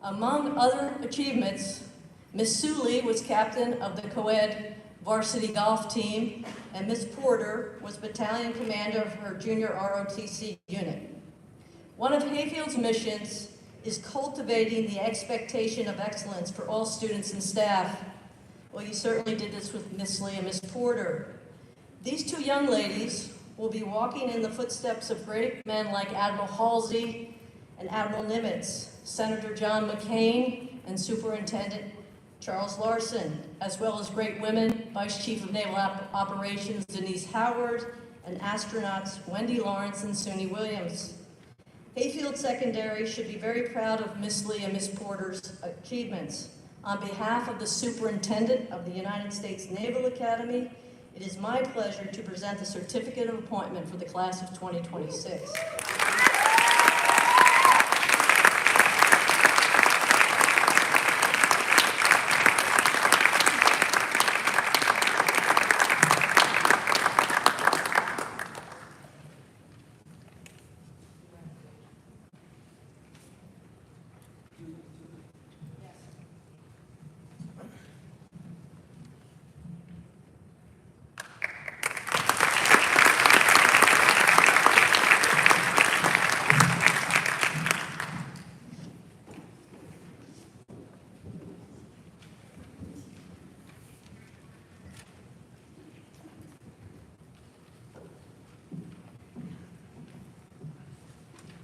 Among other achievements, Ms. Sue Lee was captain of the co-ed varsity golf team, and Ms. Porter was battalion commander of her junior ROTC unit. One of Hayfield's missions is cultivating the expectation of excellence for all students and staff. Well, you certainly did this with Ms. Lee and Ms. Porter. These two young ladies will be walking in the footsteps of great men like Admiral Halsey and Admiral Nimitz, Senator John McCain, and Superintendent Charles Larson, as well as great women, Vice Chief of Naval Operations Denise Howard, and astronauts Wendy Lawrence and Suni Williams. Hayfield Secondary should be very proud of Ms. Lee and Ms. Porter's achievements. On behalf of the Superintendent of the United States Naval Academy, it is my pleasure to present the Certificate of Appointment for the class of 2026.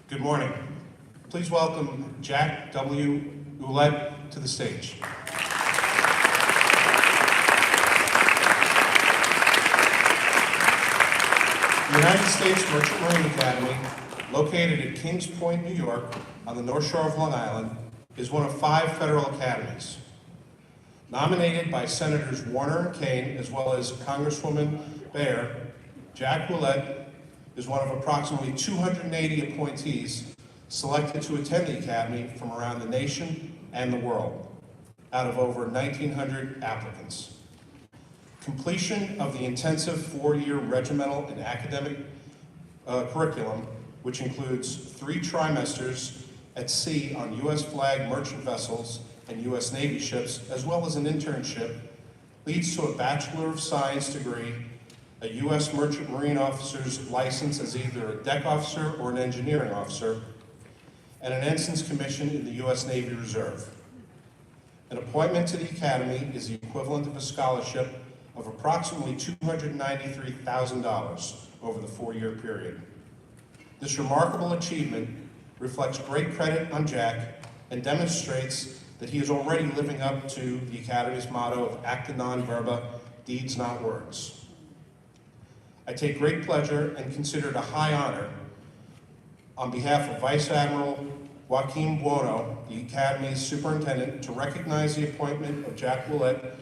Good morning. Please welcome Jack W. Ouellette to the stage. The United States Merchant Marine Academy, located at Kings Point, New York, on the North Shore of Long Island, is one of 5 federal academies. Nominated by Senators Warner and Kaine, as well as Congresswoman Baer, Jack Ouellette is one of approximately 280 appointees selected to attend the Academy from around the nation and the world, out of over 1,900 applicants. Completion of the intensive 4-year regimental and academic curriculum, which includes 3 trimesters at sea on U.S. flag merchant vessels and U.S. Navy ships, as well as an internship, leads to a Bachelor of Science degree, a U.S. Merchant Marine officer's license as either a deck officer or an engineering officer, and an ensign's commission in the U.S. Navy Reserve. An appointment to the Academy is the equivalent of a scholarship of approximately $293,000 over the 4-year period. This remarkable achievement reflects great credit on Jack and demonstrates that he is already living up to the Academy's motto of acta non verba, deeds not words. I take great pleasure and consider it a high honor on behalf of Vice Admiral Joaquim Buono, the Academy's superintendent, to recognize the appointment of Jack Ouellette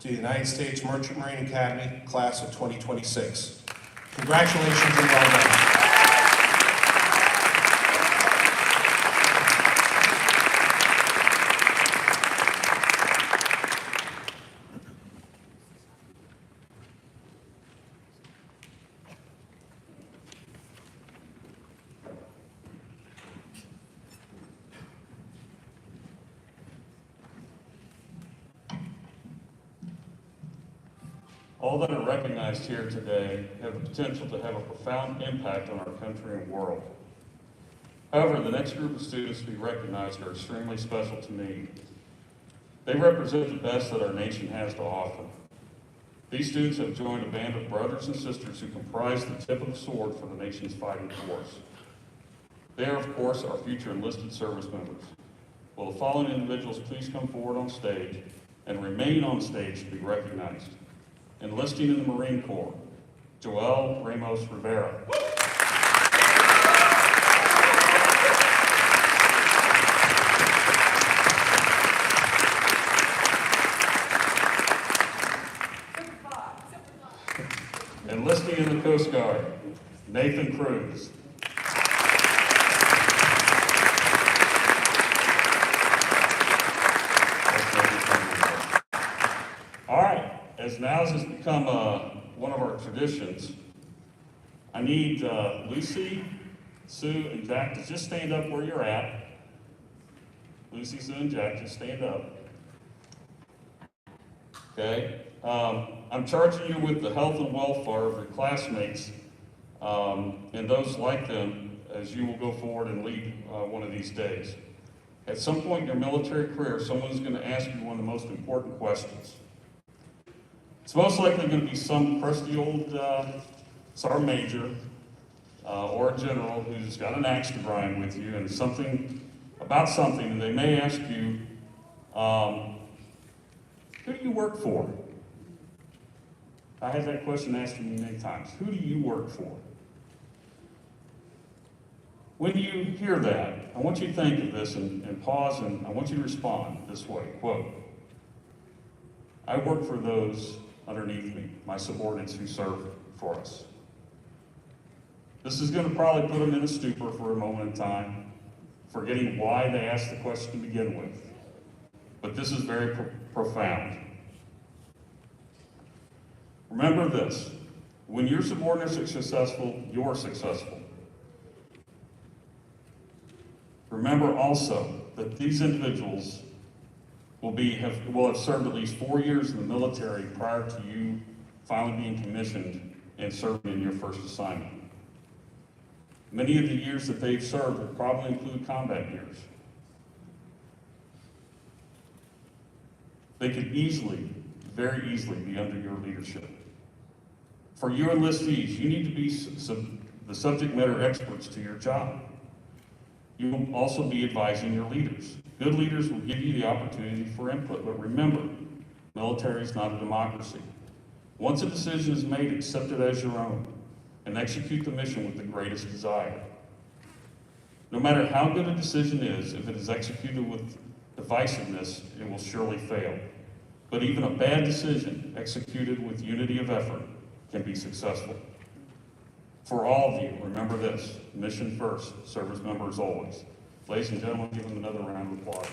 to the United States Merchant Marine Academy, class of 2026. Congratulations and well done. All that are recognized here today have the potential to have a profound impact on our country and world. However, the next group of students to be recognized are extremely special to me. They represent the best that our nation has to offer. These students have joined a band of brothers and sisters who comprise the tip of the sword for the nation's fighting force. They are, of course, our future enlisted service members. Will the following individuals please come forward on stage and remain on stage to be recognized? Enlisting in the Marine Corps, Joel Ramos Rivera. Enlisting in the Coast Guard, Nathan Cruz. All right, as now has become one of our traditions, I need Lucy, Sue, and Jack to just stand up where you're at. Lucy, Sue, and Jack, just stand up. Okay? I'm charging you with the health and welfare of your classmates and those like them as you will go forward and lead one of these days. At some point in your military career, someone's going to ask you one of the most important questions. It's most likely going to be some crusty old sergeant major or a general who's got an axe to grind with you and something about something, and they may ask you, who do you work for? I had that question asked to me many times. Who do you work for? When you hear that, I want you to think of this and pause, and I want you to respond this way, quote, I work for those underneath me, my subordinates who serve for us. This is going to probably put them in a stupor for a moment in time, forgetting why they asked the question to begin with. But this is very profound. Remember this, when your subordinates are successful, you're successful. Remember also that these individuals will have served at least 4 years in the military prior to you finally being commissioned and serving in your first assignment. Many of the years that they've served will probably include combat years. They could easily, very easily, be under your leadership. For you enlistees, you need to be the subject matter experts to your job. You will also be advising your leaders. Good leaders will give you the opportunity for input, but remember, military is not a democracy. Once a decision is made, accept it as your own and execute the mission with the greatest desire. No matter how good a decision is, if it is executed with divisiveness, it will surely fail. But even a bad decision executed with unity of effort can be successful. For all of you, remember this, mission first, service members always. Ladies and gentlemen, give them another round of applause.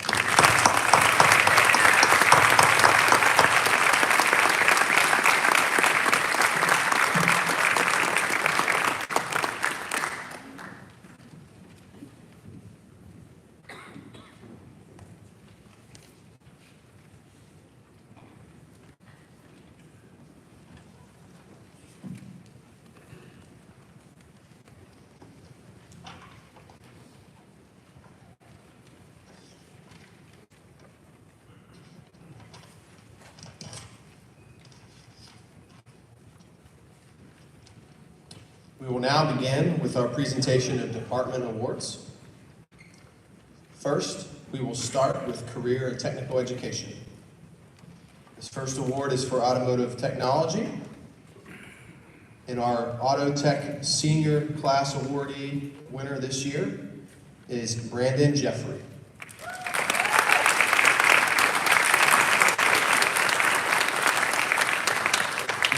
We will now begin with our presentation of department awards. First, we will start with career and technical education. This first award is for automotive technology. And our Auto Tech Senior Class Awardee winner this year is Brandon Jeffrey.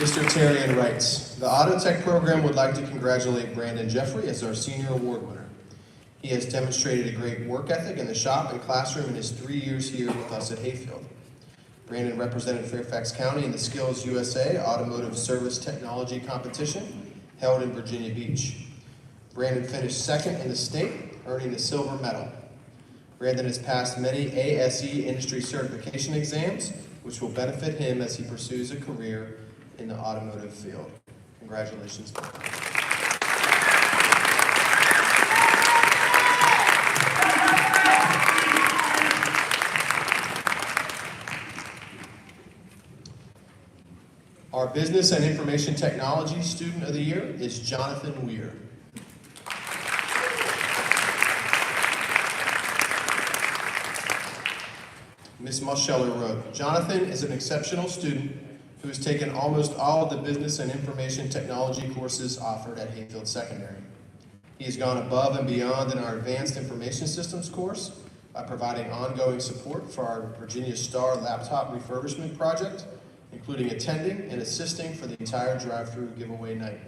Mr. Tarian writes, the Auto Tech program would like to congratulate Brandon Jeffrey as our senior award winner. He has demonstrated a great work ethic in the shop and classroom in his 3 years here with us at Hayfield. Brandon represented Fairfax County in the Skills USA Automotive Service Technology Competition held in Virginia Beach. Brandon finished second in the state, earning the silver medal. Brandon has passed many ASE industry certification exams, which will benefit him as he pursues a career in the automotive field. Congratulations, Brandon. Our Business and Information Technology Student of the Year is Jonathan Weir. Ms. Muscheller wrote, Jonathan is an exceptional student who has taken almost all of the business and information technology courses offered at Hayfield Secondary. He has gone above and beyond in our Advanced Information Systems course by providing ongoing support for our Virginia Star laptop refurbishment project, including attending and assisting for the entire drive-through giveaway night.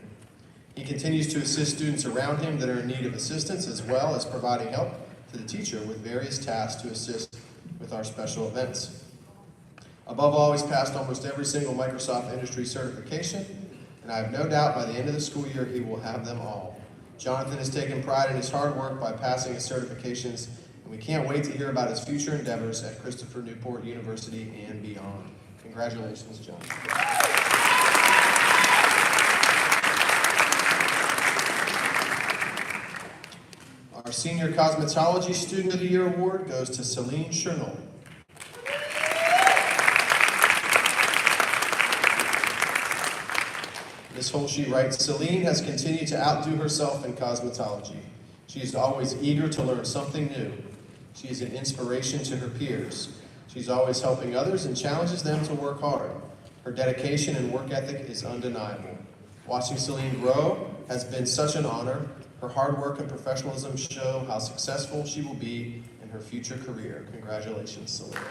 He continues to assist students around him that are in need of assistance, as well as providing help to the teacher with various tasks to assist with our special events. Above all, he's passed almost every single Microsoft industry certification, and I have no doubt by the end of the school year he will have them all. Jonathan has taken pride in his hard work by passing his certifications, and we can't wait to hear about his future endeavors at Christopher Newport University and beyond. Congratulations, John. Our Senior Cosmetology Student of the Year Award goes to Celine Chernol. Ms. Holshe writes, Celine has continued to outdo herself in cosmetology. She is always eager to learn something new. She is an inspiration to her peers. She's always helping others and challenges them to work hard. Her dedication and work ethic is undeniable. Watching Celine grow has been such an honor. Her hard work and professionalism show how successful she will be in her future career. Congratulations, Celine.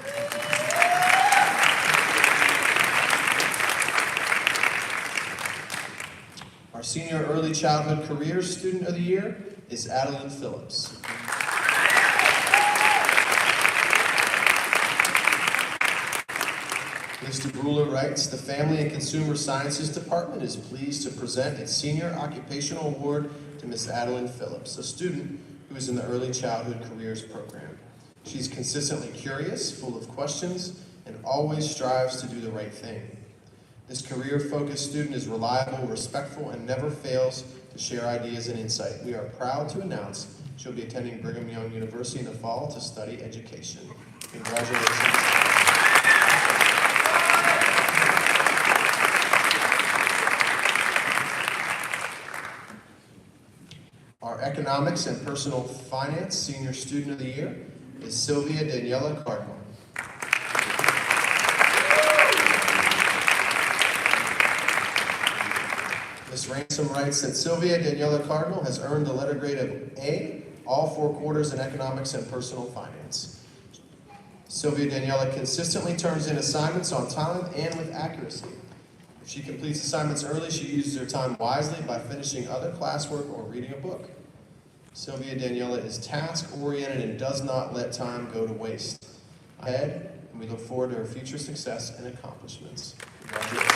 Our Senior Early Childhood Careers Student of the Year is Adeline Phillips. Mr. Bruler writes, the Family and Consumer Sciences Department is pleased to present its Senior Occupational Award to Ms. Adeline Phillips, a student who is in the Early Childhood Careers Program. She's consistently curious, full of questions, and always strives to do the right thing. This career-focused student is reliable, respectful, and never fails to share ideas and insight. We are proud to announce she'll be attending Brigham Young University in the fall to study education. Congratulations. Our Economics and Personal Finance Senior Student of the Year is Sylvia Daniela Cardinal. Ms. Ransom writes that Sylvia Daniela Cardinal has earned the letter grade of A, all 4 quarters in Economics and Personal Finance. Sylvia Daniela consistently turns in assignments on time and with accuracy. If she completes assignments early, she uses her time wisely by finishing other classwork or reading a book. Sylvia Daniela is task-oriented and does not let time go to waste. Ahead, and we look forward to her future success and accomplishments. Congratulations.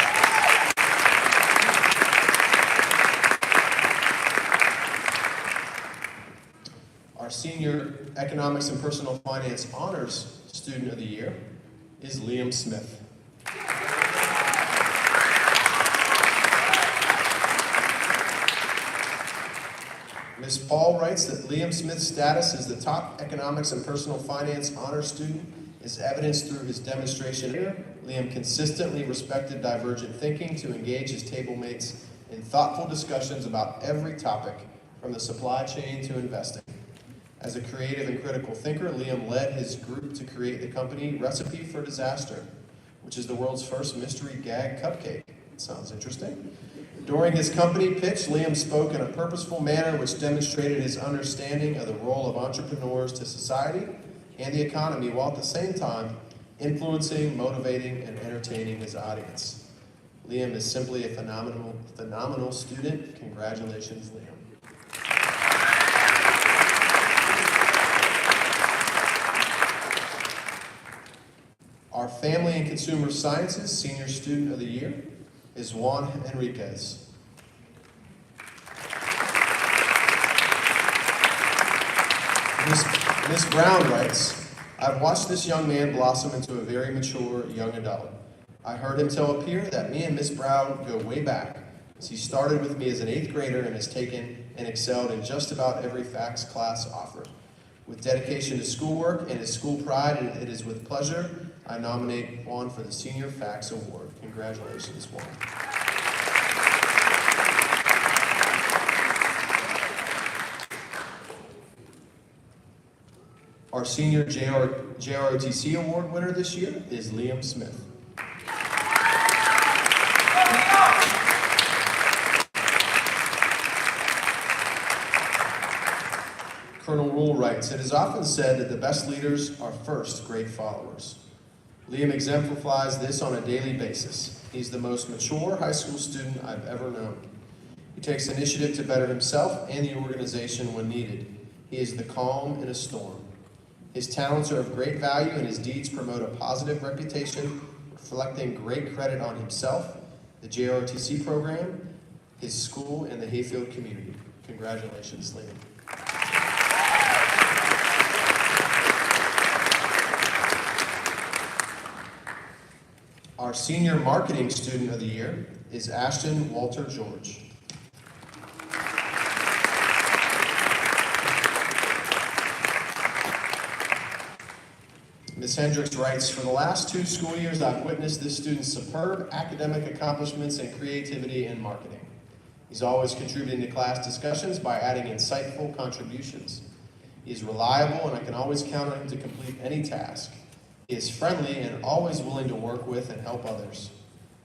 Our Senior Economics and Personal Finance Honors Student of the Year is Liam Smith. Ms. Paul writes that Liam Smith's status as the top Economics and Personal Finance Honors student is evidenced through his demonstration here. Liam consistently respected divergent thinking to engage his table mates in thoughtful discussions about every topic, from the supply chain to investing. As a creative and critical thinker, Liam led his group to create the company Recipe for Disaster, which is the world's first mystery gag cupcake. It sounds interesting. During his company pitch, Liam spoke in a purposeful manner which demonstrated his understanding of the role of entrepreneurs to society and the economy, while at the same time influencing, motivating, and entertaining his audience. Liam is simply a phenomenal student. Congratulations, Liam. Our Family and Consumer Sciences Senior Student of the Year is Juan Enriquez. Ms. Brown writes, I've watched this young man blossom into a very mature young adult. I heard him tell a peer that me and Miss Brown go way back, as he started with me as an 8th grader and has taken and excelled in just about every FACS class offered. With dedication to schoolwork and his school pride, it is with pleasure I nominate Juan for the Senior FACS Award. Congratulations, Juan. Our Senior JROTC Award winner this year is Liam Smith. Colonel Rule writes, it is often said that the best leaders are first great followers. Liam exemplifies this on a daily basis. He's the most mature high school student I've ever known. He takes initiative to better himself and the organization when needed. He is the calm in a storm. His talents are of great value and his deeds promote a positive reputation, reflecting great credit on himself, the JROTC program, his school, and the Hayfield community. Congratulations, Liam. Our Senior Marketing Student of the Year is Ashton Walter George. Ms. Hendricks writes, for the last 2 school years, I've witnessed this student's superb academic accomplishments and creativity in marketing. He's always contributing to class discussions by adding insightful contributions. He is reliable, and I can always count on him to complete any task. He is friendly and always willing to work with and help others.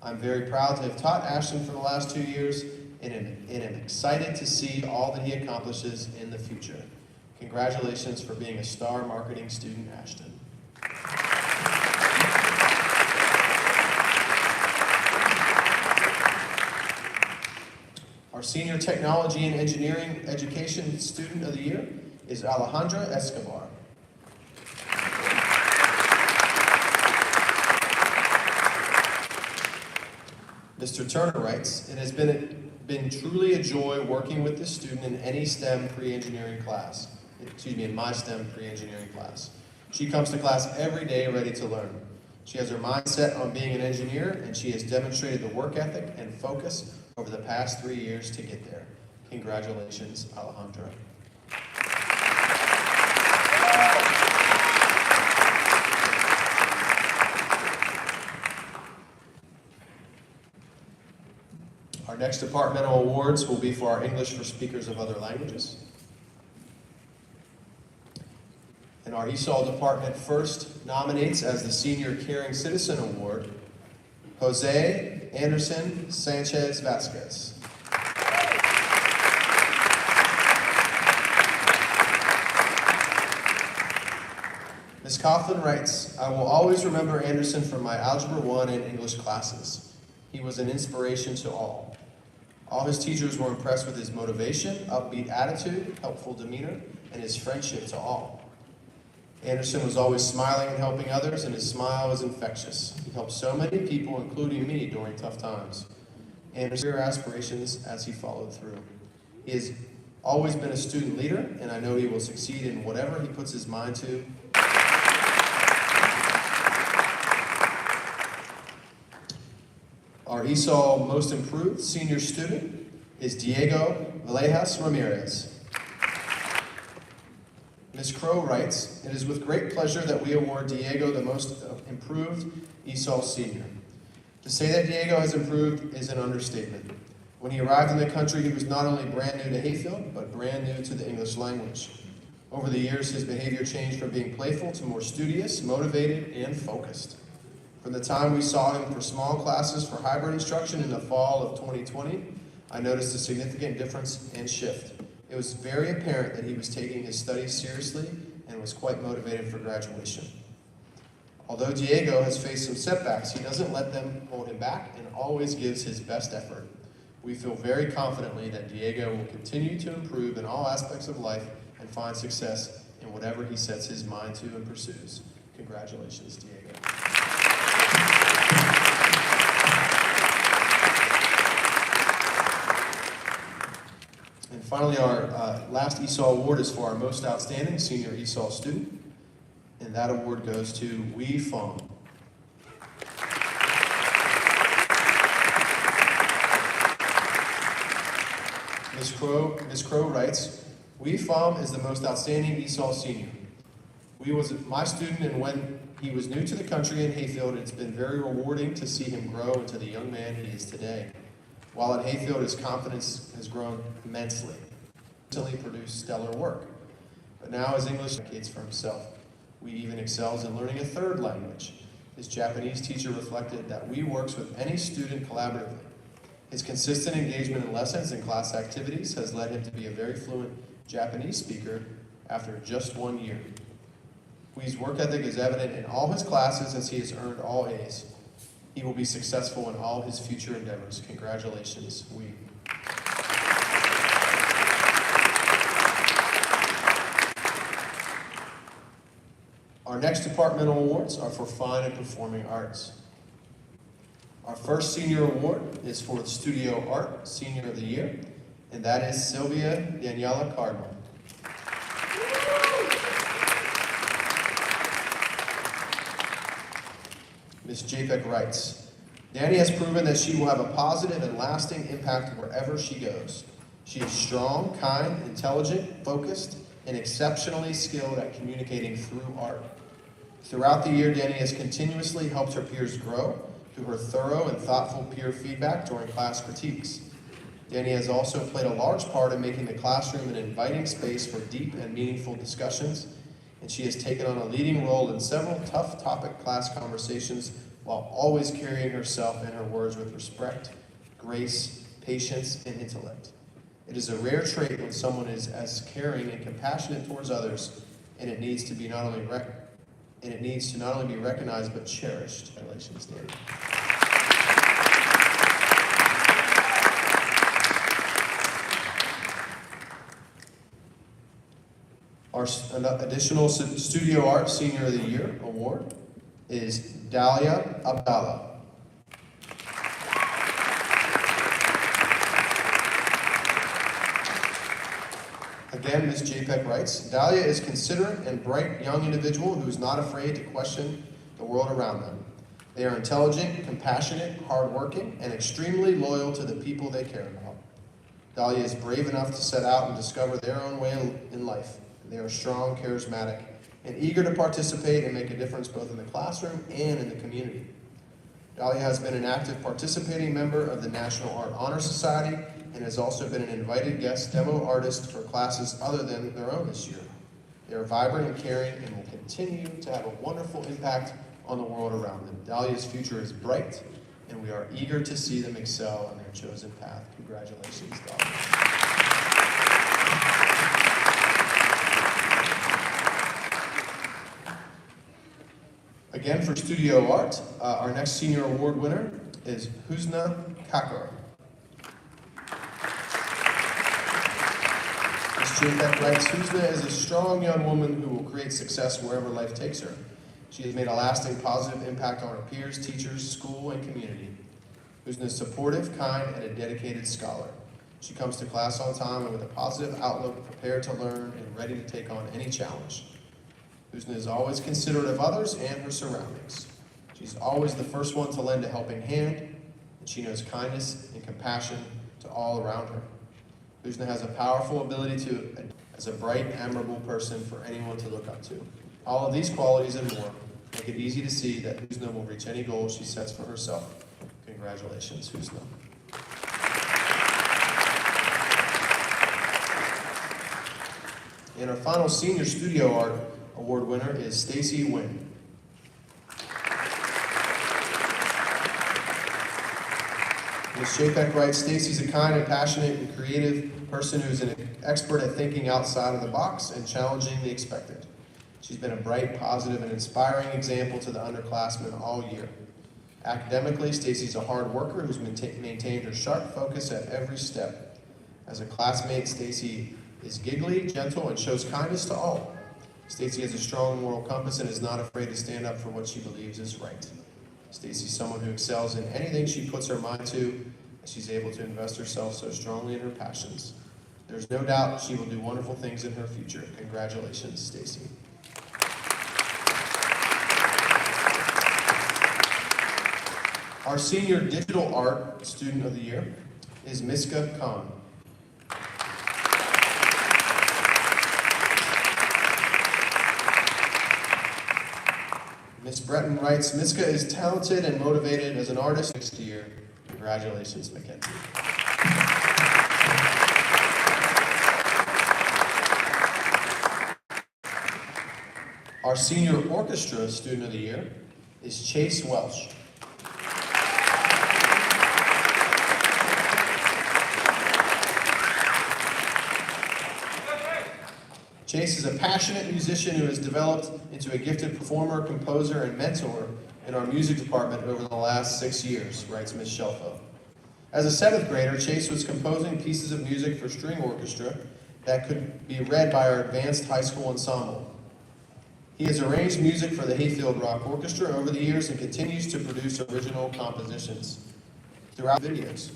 I'm very proud to have taught Ashton for the last 2 years and am excited to see all that he accomplishes in the future. Congratulations for being a star marketing student, Ashton. Our Senior Technology and Engineering Education Student of the Year is Alejandra Escobar. Mr. Turner writes, it has been truly a joy working with this student in any STEM pre-engineering class. In my STEM pre-engineering class. She comes to class every day ready to learn. She has her mindset on being an engineer, and she has demonstrated the work ethic and focus over the past 3 years to get there. Congratulations, Alejandra. Our next departmental awards will be for our English for speakers of other languages. And our ESOL department first nominates as the Senior Caring Citizen Award, Jose Anderson Sanchez Vasquez. Ms. Coughlin writes, I will always remember Anderson from my Algebra 1 and English classes. He was an inspiration to all. All his teachers were impressed with his motivation, upbeat attitude, helpful demeanor, and his friendship to all. Anderson was always smiling and helping others, and his smile was infectious. He helped so many people, including me, during tough times. Anderson's aspirations as he followed through. He has always been a student leader, and I know he will succeed in whatever he puts his mind to. Our ESOL Most Improved Senior Student is Diego Villejas Ramirez. Ms. Crow writes, it is with great pleasure that we award Diego the Most Improved ESOL Senior. To say that Diego has improved is an understatement. When he arrived in the country, he was not only brand new to Hayfield, but brand new to the English language. Over the years, his behavior changed from being playful to more studious, motivated, and focused. From the time we saw him for small classes for hybrid instruction in the fall of 2020, I noticed a significant difference and shift. It was very apparent that he was taking his studies seriously and was quite motivated for graduation. Although Diego has faced some setbacks, he doesn't let them hold him back and always gives his best effort. We feel very confidently that Diego will continue to improve in all aspects of life and find success in whatever he sets his mind to and pursues. Congratulations, Diego. And finally, our last ESOL award is for our most outstanding senior ESOL student, and that award goes to Wee Fong. Ms. Crow writes, Wee Fong is the most outstanding ESOL senior. Wee was my student, and when he was new to the country in Hayfield, it's been very rewarding to see him grow into the young man he is today. While at Hayfield, his confidence has grown immensely. He recently produced stellar work, but now his English advocates for himself. Wee even excels in learning a third language. His Japanese teacher reflected that Wee works with any student collaboratively. His consistent engagement in lessons and class activities has led him to be a very fluent Japanese speaker after just 1 year. Wee's work ethic is evident in all his classes as he has earned all A's. He will be successful in all his future endeavors. Congratulations, Wee. Our next departmental awards are for fine and performing arts. Our first senior award is for Studio Art Senior of the Year, and that is Sylvia Daniela Cardinal. Ms. Japek writes, Danny has proven that she will have a positive and lasting impact wherever she goes. She is strong, kind, intelligent, focused, and exceptionally skilled at communicating through art. Throughout the year, Danny has continuously helped her peers grow through her thorough and thoughtful peer feedback during class critiques. Danny has also played a large part in making the classroom an inviting space for deep and meaningful discussions, and she has taken on a leading role in several tough topic class conversations while always carrying herself and her words with respect, grace, patience, and intellect. It is a rare trait when someone is as caring and compassionate towards others, and it needs to not only be recognized but cherished. Congratulations, Danny. Our additional Studio Art Senior of the Year award is Dalia Abdallah. Again, Ms. Japek writes, Dalia is considerate and bright young individual who is not afraid to question the world around them. They are intelligent, compassionate, hardworking, and extremely loyal to the people they care about. Dalia is brave enough to set out and discover their own way in life. They are strong, charismatic, and eager to participate and make a difference both in the classroom and in the community. Dalia has been an active participating member of the National Art Honor Society and has also been an invited guest demo artist for classes other than their own this year. They are vibrant and caring and will continue to have a wonderful impact on the world around them. Dalia's future is bright, and we are eager to see them excel on their chosen path. Congratulations, Dalia. Again, for Studio Art, our next senior award winner is Husna Kakar. Ms. Japek writes, Husna is a strong young woman who will create success wherever life takes her. She has made a lasting positive impact on her peers, teachers, school, and community. Husna is supportive, kind, and a dedicated scholar. She comes to class on time and with a positive outlook, prepared to learn and ready to take on any challenge. Husna is always considerate of others and her surroundings. She's always the first one to lend a helping hand, and she knows kindness and compassion to all around her. Husna has a powerful ability as a bright, admirable person for anyone to look up to. All of these qualities and more make it easy to see that Husna will reach any goal she sets for herself. Congratulations, Husna. And our final Senior Studio Art Award winner is Stacy Nguyen. Ms. Japek writes, Stacy's a kind and passionate and creative person who's an expert at thinking outside of the box and challenging the expected. She's been a bright, positive, and inspiring example to the underclassmen all year. Academically, Stacy's a hard worker who's maintained her sharp focus at every step. As a classmate, Stacy is giggly, gentle, and shows kindness to all. Stacy has a strong moral compass and is not afraid to stand up for what she believes is right. Stacy's someone who excels in anything she puts her mind to, and she's able to invest herself so strongly in her passions. There's no doubt she will do wonderful things in her future. Congratulations, Stacy. Our senior digital art student of the year is Miska Khan. Ms. Breton writes, Miska is talented and motivated as an artist next year. Congratulations, Mackenzie. Our senior orchestra student of the year is Chase Welsh. Chase is a passionate musician who has developed into a gifted performer, composer, and mentor in our music department over the last 6 years, writes Ms. Shelfo. As a 7th grader, Chase was composing pieces of music for string orchestra that could be read by our advanced high school ensemble. He has arranged music for the Hayfield Rock Orchestra over the years and continues to produce original compositions throughout videos.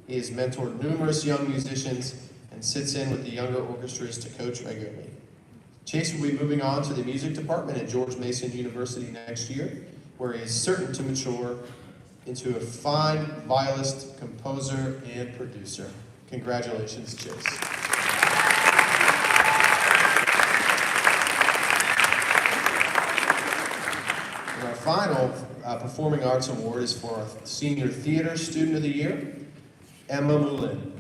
He has mentored numerous young musicians and sits in with the younger orchestras to coach regularly. Chase will be moving on to the music department at George Mason University next year, where he is certain to mature into a fine violist, composer, and producer. Congratulations, Chase. And our final Performing Arts Award is for our Senior Theater Student of the Year, Emma Moulin.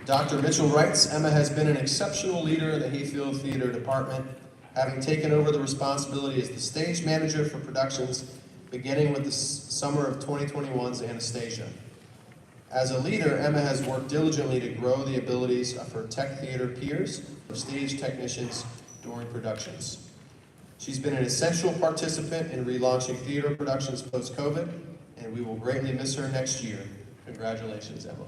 Dr. Mitchell writes, Emma has been an exceptional leader in the Hayfield Theater Department, having taken over the responsibility as the stage manager for productions beginning with the summer of 2021's Anastasia. As a leader, Emma has worked diligently to grow the abilities of her tech theater peers, stage technicians, during productions. She's been an essential participant in relaunching theater productions post-COVID, and we will greatly miss her next year. Congratulations, Emma.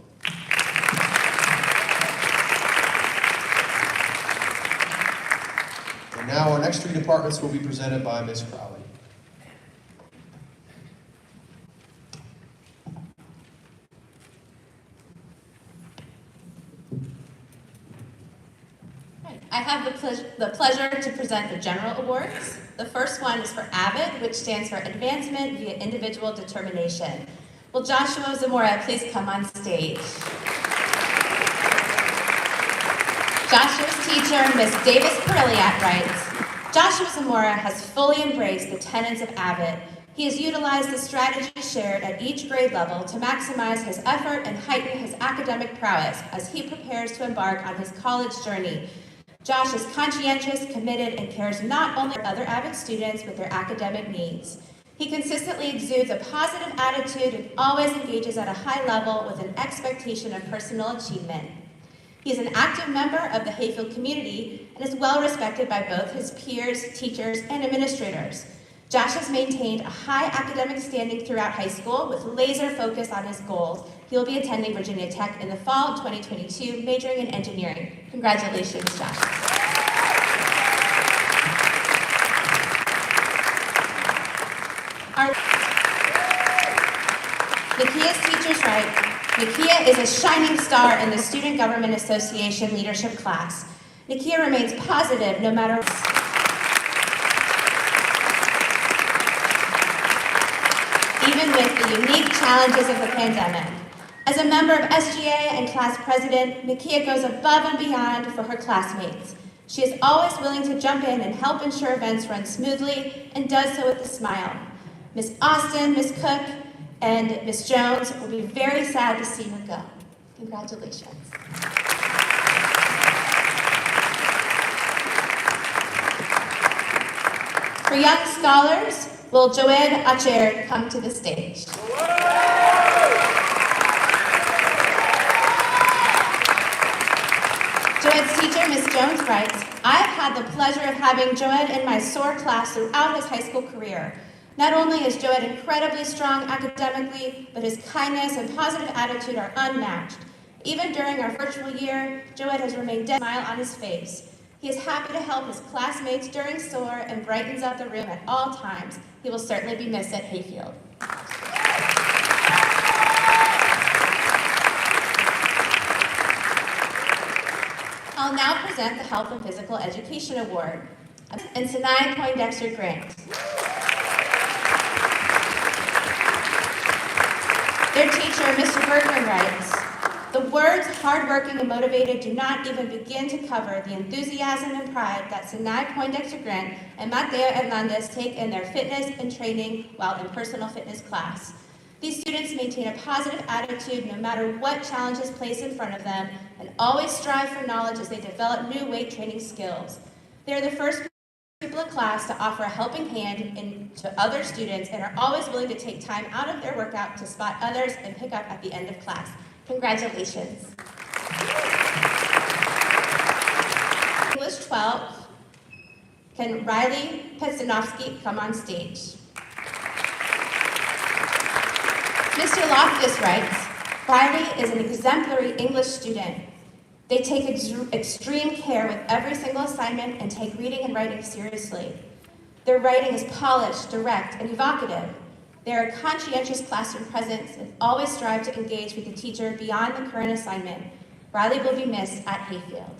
And now our next 3 departments will be presented by Ms. Crowley. I have the pleasure to present the general awards. The first one is for AVID, which stands for Advancement via Individual Determination. Will Joshua Zamora please come on stage? Joshua's teacher, Ms. Davis Perilliat, writes, Joshua Zamora has fully embraced the tenets of AVID. He has utilized the strategies shared at each grade level to maximize his effort and heighten his academic prowess as he prepares to embark on his college journey. Josh is conscientious, committed, and cares not only for other AVID students with their academic needs. He consistently exudes a positive attitude and always engages at a high level with an expectation of personal achievement. He is an active member of the Hayfield community and is well respected by both his peers, teachers, and administrators. Josh has maintained a high academic standing throughout high school with laser focus on his goals. He will be attending Virginia Tech in the fall of 2022, majoring in engineering. Congratulations, Josh. Nakia's teachers write, Nakia is a shining star in the Student Government Association leadership class. Nakia remains positive no matter even with the unique challenges of the pandemic. As a member of SGA and class president, Nakia goes above and beyond for her classmates. She is always willing to jump in and help ensure events run smoothly and does so with a smile. Ms. Austin, Ms. Cook, and Ms. Jones will be very sad to see her go. Congratulations. For young scholars, will Joanne Acher come to the stage? Joed's teacher, Ms. Jones, writes, I've had the pleasure of having Joed in my SOAR class throughout his high school career. Not only is Joed incredibly strong academically, but his kindness and positive attitude are unmatched. Even during our virtual year, Joed has remained dead smile on his face. He is happy to help his classmates during SOAR and brightens up the room at all times. He will certainly be missed at Hayfield. I'll now present the Health and Physical Education Award and Sinai Poindexter Grant. Their teacher, Mr. Bergman, writes, the words hardworking and motivated do not even begin to cover the enthusiasm and pride that Sinai Poindexter Grant and Mateo Hernandez take in their fitness and training while in personal fitness class. These students maintain a positive attitude no matter what challenges place in front of them and always strive for knowledge as they develop new weight training skills. They are the first people in class to offer a helping hand to other students and are always willing to take time out of their workout to spot others and pick up at the end of class. Congratulations. English 12, can Riley Petsanovsky come on stage? Mr. Loftus writes, Riley is an exemplary English student. They take extreme care with every single assignment and take reading and writing seriously. Their writing is polished, direct, and evocative. They are a conscientious classroom presence and always strive to engage with the teacher beyond the current assignment. Riley will be missed at Hayfield.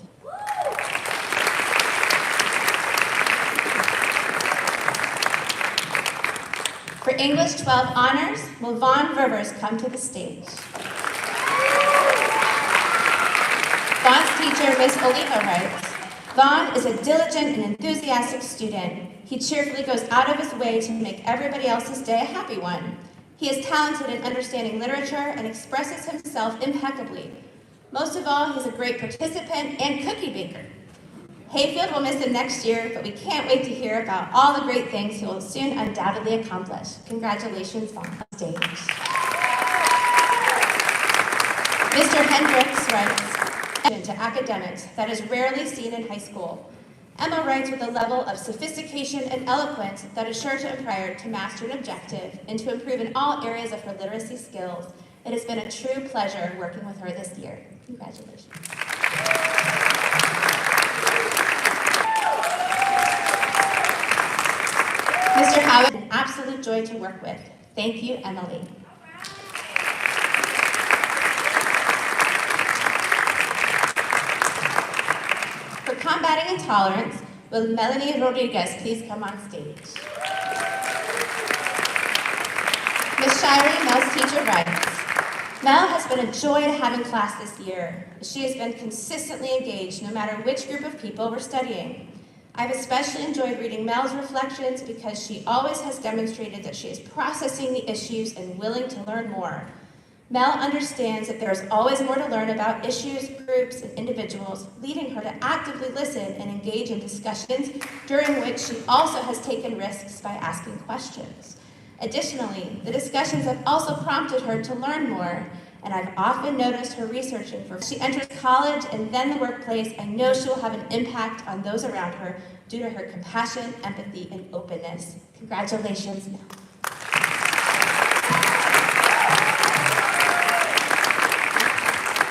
For English 12 honors, will Vaughn Verbers come to the stage? Vaughn's teacher, Miss Oliva, writes, Vaughn is a diligent and enthusiastic student. He cheerfully goes out of his way to make everybody else's day a happy one. He is talented in understanding literature and expresses himself impeccably. Most of all, he's a great participant and cookie baker. Hayfield will miss him next year, but we can't wait to hear about all the great things he will soon undoubtedly accomplish. Congratulations, Vaughn, on stage. Mr. Hendricks writes, to academics that is rarely seen in high school. Emma writes with a level of sophistication and eloquence that is sure to inspire to master an objective and to improve in all areas of her literacy skills. It has been a true pleasure working with her this year. Congratulations. Mr. Howard, an absolute joy to work with. Thank you, Emily. For combating intolerance, will Melanie Rodriguez please come on stage? Ms. Shirey, Mel's teacher, writes, Mel has been a joy to have in class this year. She has been consistently engaged no matter which group of people we're studying. I've especially enjoyed reading Mel's reflections because she always has demonstrated that she is processing the issues and willing to learn more. Mel understands that there is always more to learn about issues, groups, and individuals, leading her to actively listen and engage in discussions during which she also has taken risks by asking questions. Additionally, the discussions have also prompted her to learn more, and I've often noticed her researching for she enters college and then the workplace. I know she will have an impact on those around her due to her compassion, empathy, and openness. Congratulations, Mel.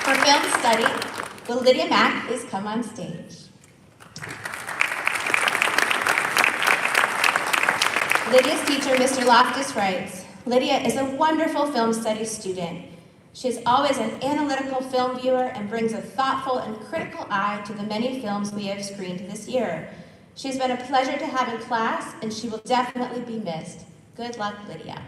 For film study, will Lydia Mack please come on stage? Lydia's teacher, Mr. Loftus, writes, Lydia is a wonderful film studies student. She is always an analytical film viewer and brings a thoughtful and critical eye to the many films we have screened this year. She has been a pleasure to have in class, and she will definitely be missed. Good luck, Lydia.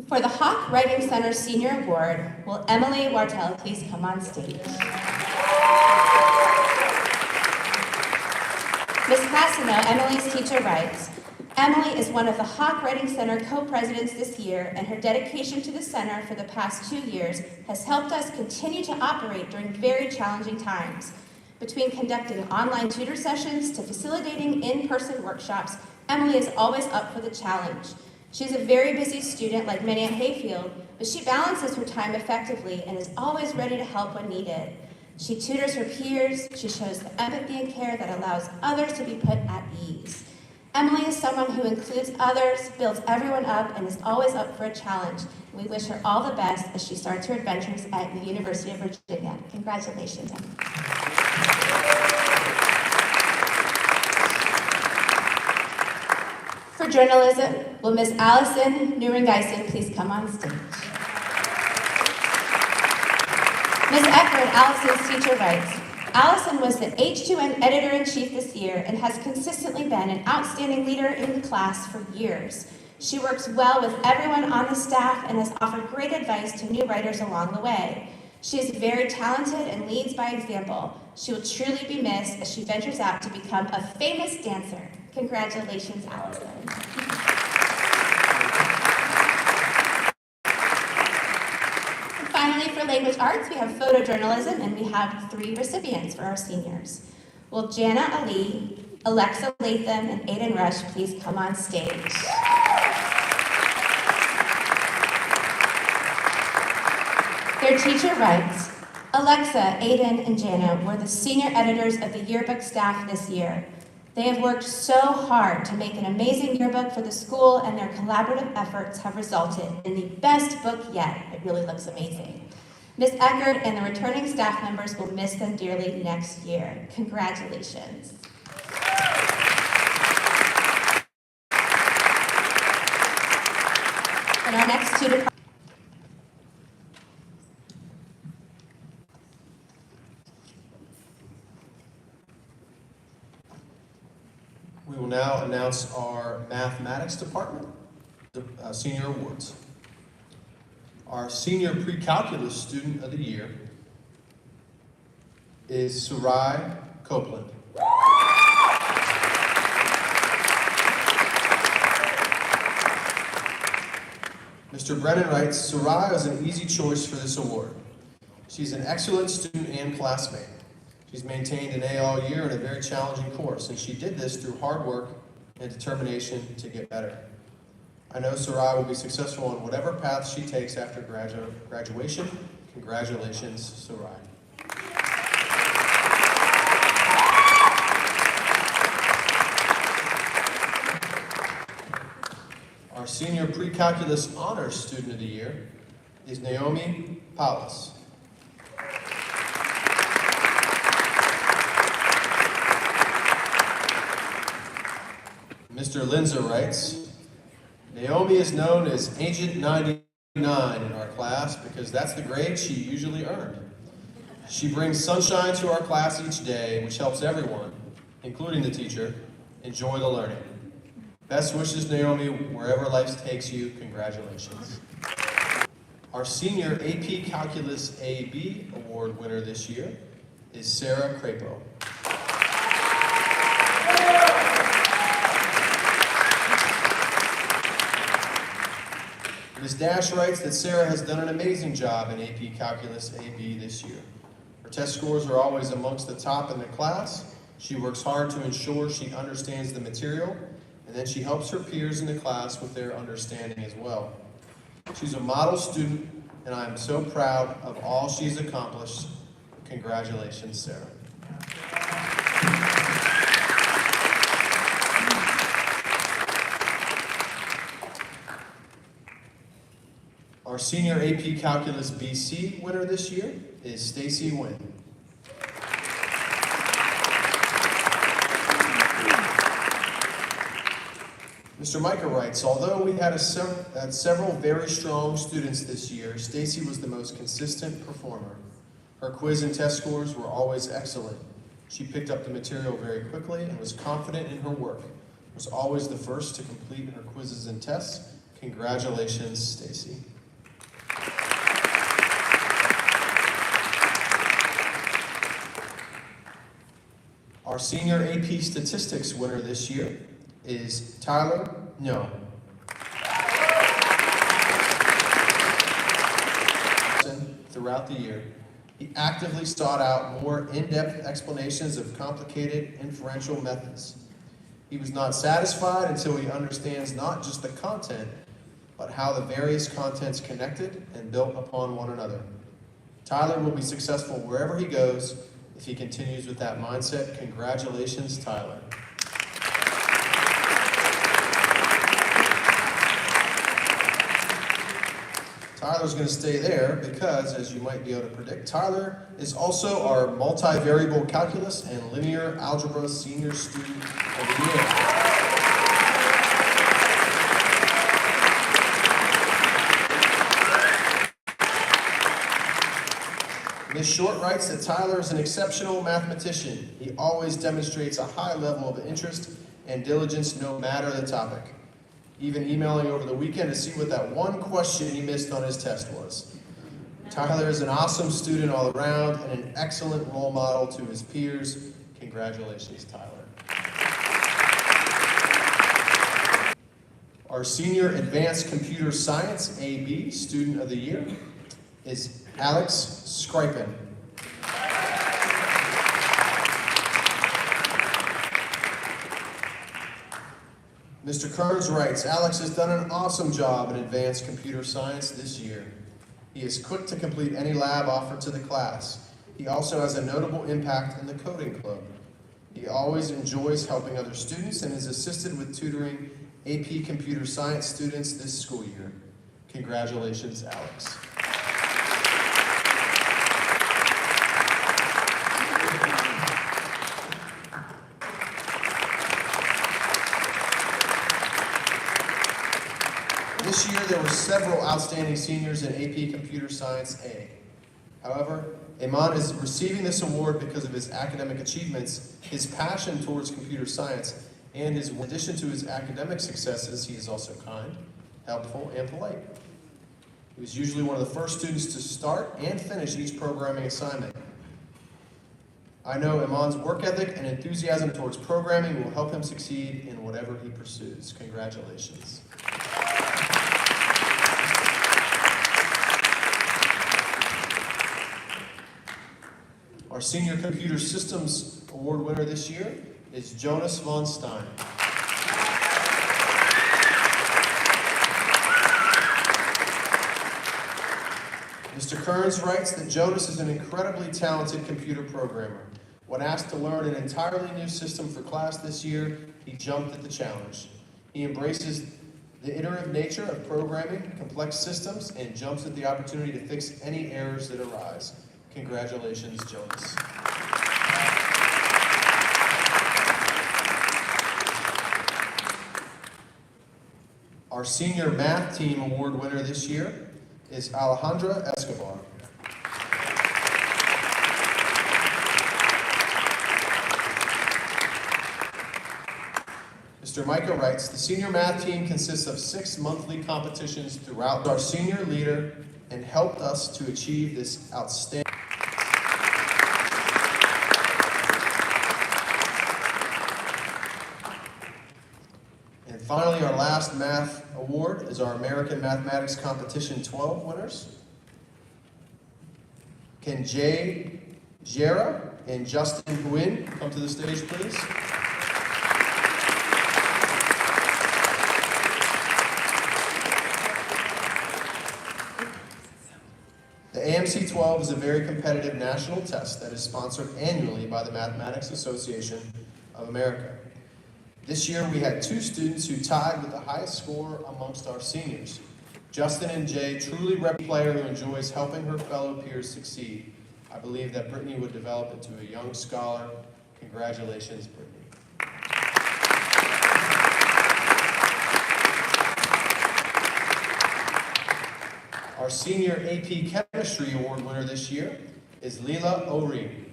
For the Hawk Writing Center Senior Award, will Emily Wartell please come on stage? Ms. Passano, Emily's teacher, writes, Emily is one of the Hawk Writing Center co-presidents this year, and her dedication to the center for the past 2 years has helped us continue to operate during very challenging times. Between conducting online tutor sessions to facilitating in-person workshops, Emily is always up for the challenge. She's a very busy student like many at Hayfield, but she balances her time effectively and is always ready to help when needed. She tutors her peers, she shows the empathy and care that allows others to be put at ease. Emily is someone who includes others, builds everyone up, and is always up for a challenge. We wish her all the best as she starts her adventures at the University of Virginia. Congratulations, Emily. For journalism, will Miss Allison Nurengeisen please come on stage? Ms. Eckert, Allison's teacher, writes, Allison was the H2N editor-in-chief this year and has consistently been an outstanding leader in the class for years. She works well with everyone on the staff and has offered great advice to new writers along the way. She is very talented and leads by example. She will truly be missed as she ventures out to become a famous dancer. Congratulations, Allison. Finally, for language arts, we have photojournalism, and we have 3 recipients for our seniors. Will Jana Ali, Alexa Latham, and Aiden Rush please come on stage? Their teacher writes, Alexa, Aiden, and Jana were the senior editors of the yearbook staff this year. They have worked so hard to make an amazing yearbook for the school, and their collaborative efforts have resulted in the best book yet. It really looks amazing. Ms. Eckert and the returning staff members will miss them dearly next year. Congratulations. And our next 2 departments. We will now announce our mathematics department senior awards. Our senior pre-calculus student of the year is Sarai Copeland. Mr. Brennan writes, Sarai was an easy choice for this award. She's an excellent student and classmate. She's maintained an A all year in a very challenging course, and she did this through hard work and determination to get better. I know Sarai will be successful on whatever path she takes after graduation. Congratulations, Sarai. Our senior pre-calculus honors student of the year is Naomi Paulus. Mr. Linzer writes, Naomi is known as Agent 99 in our class because that's the grade she usually earned. She brings sunshine to our class each day, which helps everyone, including the teacher, enjoy the learning. Best wishes, Naomi, wherever life takes you. Congratulations. Our senior AP Calculus AB award winner this year is Sarah Crapo. Ms. Dash writes that Sarah has done an amazing job in AP Calculus AB this year. Her test scores are always amongst the top in the class. She works hard to ensure she understands the material, and then she helps her peers in the class with their understanding as well. She's a model student, and I am so proud of all she's accomplished. Congratulations, Sarah. Our senior AP Calculus BC winner this year is Stacy Nguyen. Mr. Micah writes, although we had several very strong students this year, Stacy was the most consistent performer. Her quiz and test scores were always excellent. She picked up the material very quickly and was confident in her work. Was always the first to complete her quizzes and tests. Congratulations, Stacy. Our senior AP Statistics winner this year is Tyler No. Throughout the year, he actively sought out more in-depth explanations of complicated inferential methods. He was not satisfied until he understands not just the content, but how the various contents connected and built upon one another. Tyler will be successful wherever he goes if he continues with that mindset. Congratulations, Tyler. Tyler's going to stay there because, as you might be able to predict, Tyler is also our multivariable calculus and linear algebra senior student of the year. Ms. Short writes that Tyler is an exceptional mathematician. He always demonstrates a high level of interest and diligence no matter the topic, even emailing over the weekend to see what that one question he missed on his test was. Tyler is an awesome student all around and an excellent role model to his peers. Congratulations, Tyler. Our senior advanced computer science AB student of the year is Alex Skripen. Mr. Kearns writes, Alex has done an awesome job in advanced computer science this year. He is quick to complete any lab offered to the class. He also has a notable impact in the coding club. He always enjoys helping other students and has assisted with tutoring AP Computer Science students this school year. Congratulations, Alex. This year, there were several outstanding seniors in AP Computer Science A. However, Iman is receiving this award because of his academic achievements, his passion towards computer science, and in addition to his academic successes, he is also kind, helpful, and polite. He was usually one of the first students to start and finish each programming assignment. I know Iman's work ethic and enthusiasm towards programming will help him succeed in whatever he pursues. Congratulations. Our Senior Computer Systems Award winner this year is Jonas von Stein. Mr. Kearns writes that Jonas is an incredibly talented computer programmer. When asked to learn an entirely new system for class this year, he jumped at the challenge. He embraces the iterative nature of programming complex systems and jumps at the opportunity to fix any errors that arise. Congratulations, Jonas. Our Senior Math Team Award winner this year is Alejandra Escobar. Mr. Micah writes, the senior math team consists of 6 monthly competitions throughout. Our senior leader and helped us to achieve this outstanding. And finally, our last math award is our American Mathematics Competition 12 winners. Can Jay Jera and Justin Huyn come to the stage, please? The AMC 12 is a very competitive national test that is sponsored annually by the Mathematics Association of America. This year we had 2 students who tied with the highest score amongst our seniors. Justin and Jay truly rep a player who enjoys helping her fellow peers succeed. I believe that Brittany would develop into a young scholar. Congratulations, Brittany. Our Senior AP Chemistry Award winner this year is Leela Ori.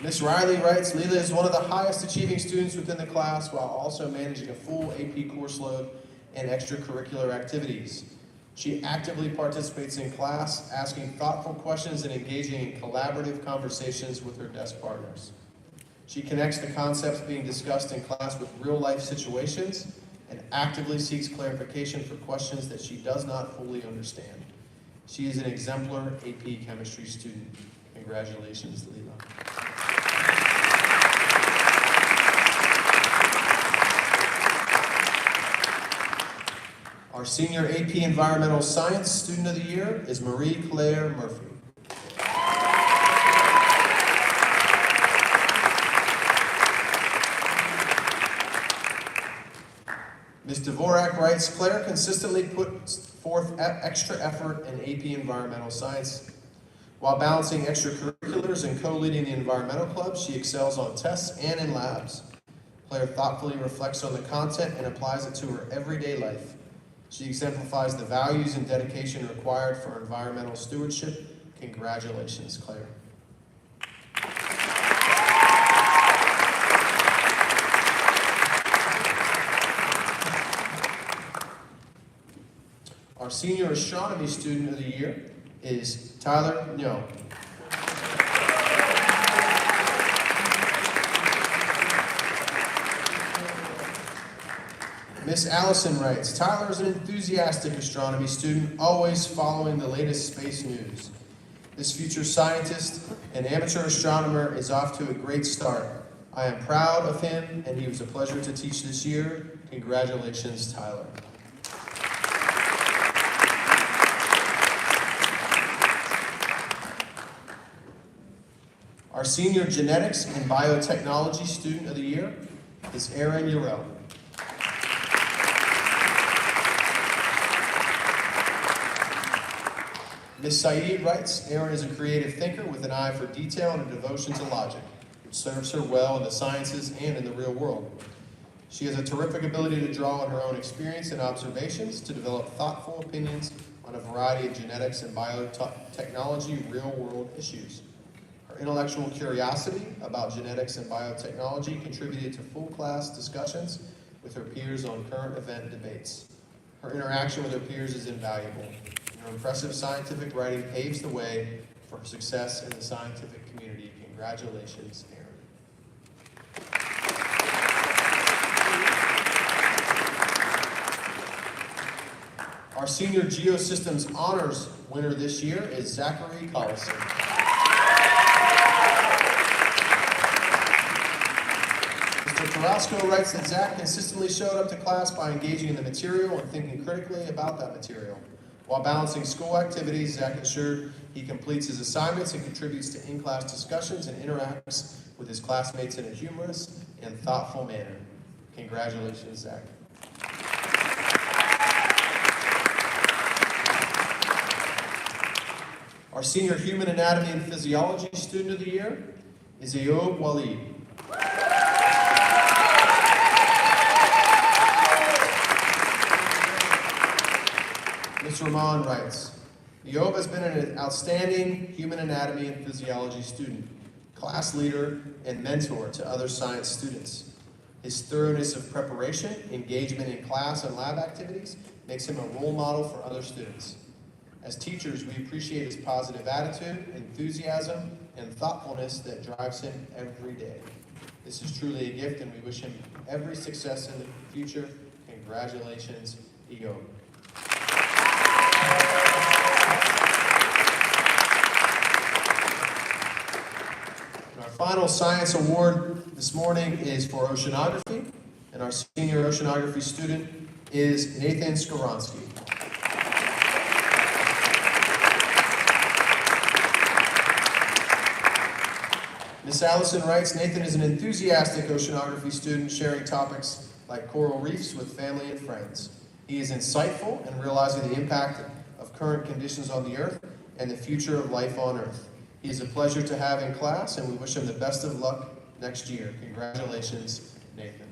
Miss Riley writes, Leela is one of the highest achieving students within the class while also managing a full AP course load and extracurricular activities. She actively participates in class, asking thoughtful questions and engaging in collaborative conversations with her desk partners. She connects the concepts being discussed in class with real-life situations and actively seeks clarification for questions that she does not fully understand. She is an exemplar AP chemistry student. Congratulations, Leela. Our senior AP Environmental Science Student of the Year is Marie Claire Murphy. Ms. Dvorak writes, Claire consistently puts forth extra effort in AP Environmental Science. While balancing extracurriculars and co-leading the environmental club, she excels on tests and in labs. Claire thoughtfully reflects on the content and applies it to her everyday life. She exemplifies the values and dedication required for environmental stewardship. Congratulations, Claire. Our senior astronomy student of the year is Tyler Nyo. Miss Allison writes, Tyler is an enthusiastic astronomy student, always following the latest space news. This future scientist and amateur astronomer is off to a great start. I am proud of him, and he was a pleasure to teach this year. Congratulations, Tyler. Our senior genetics and biotechnology student of the year is Aaron Urell. Ms. Saeed writes, Aaron is a creative thinker with an eye for detail and a devotion to logic, which serves her well in the sciences and in the real world. She has a terrific ability to draw on her own experience and observations to develop thoughtful opinions on a variety of genetics and biotechnology real-world issues. Her intellectual curiosity about genetics and biotechnology contributed to full-class discussions with her peers on current event debates. Her interaction with her peers is invaluable. Her impressive scientific writing paves the way for her success in the scientific community. Congratulations, Aaron. Our senior Geosystems Honors winner this year is Zachary Collison. Mr. Carrasco writes that Zach consistently showed up to class by engaging in the material and thinking critically about that material. While balancing school activities, Zach ensured he completes his assignments and contributes to in-class discussions and interacts with his classmates in a humorous and thoughtful manner. Congratulations, Zach. Our senior human anatomy and physiology student of the year is Ayoub Walid. Ms. Rahman writes, Ayoub has been an outstanding human anatomy and physiology student, class leader, and mentor to other science students. His thoroughness of preparation, engagement in class and lab activities makes him a role model for other students. As teachers, we appreciate his positive attitude, enthusiasm, and thoughtfulness that drives him every day. This is truly a gift, and we wish him every success in the future. Congratulations, Ayoub. Our final science award this morning is for oceanography, and our senior oceanography student is Nathan Skoronsky. Ms. Allison writes, Nathan is an enthusiastic oceanography student sharing topics like coral reefs with family and friends. He is insightful in realizing the impact of current conditions on the Earth and the future of life on Earth. He is a pleasure to have in class, and we wish him the best of luck next year. Congratulations, Nathan.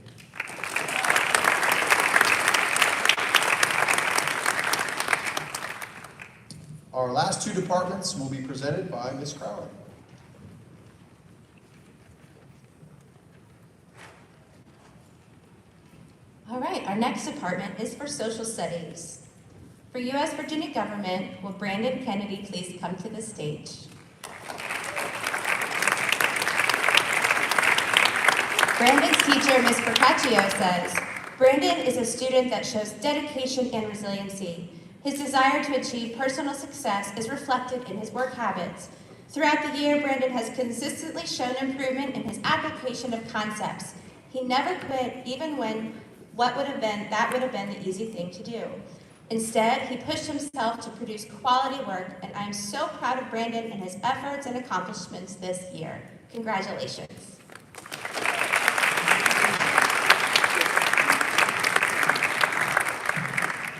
Our last two departments will be presented by Ms. Crowley. All right, our next department is for social studies. For U.S. Virginia Government, will Brandon Kennedy please come to the stage? Brandon's teacher, Ms. Procaccio, says, Brandon is a student that shows dedication and resiliency. His desire to achieve personal success is reflected in his work habits. Throughout the year, Brandon has consistently shown improvement in his application of concepts. He never quit, even when that would have been the easy thing to do. Instead, he pushed himself to produce quality work, and I am so proud of Brandon and his efforts and accomplishments this year. Congratulations.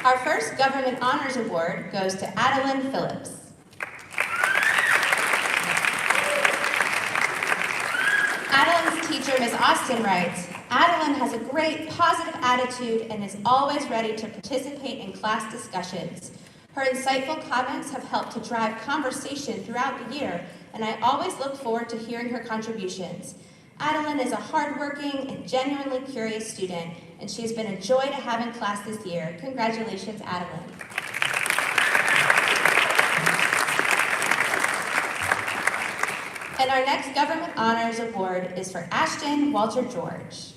Our first Government Honors Award goes to Adeline Phillips. Adeline's teacher, Ms. Austin, writes, Adeline has a great positive attitude and is always ready to participate in class discussions. Her insightful comments have helped to drive conversation throughout the year, and I always look forward to hearing her contributions. Adeline is a hardworking and genuinely curious student, and she has been a joy to have in class this year. Congratulations, Adeline. And our next Government Honors Award is for Ashton Walter George.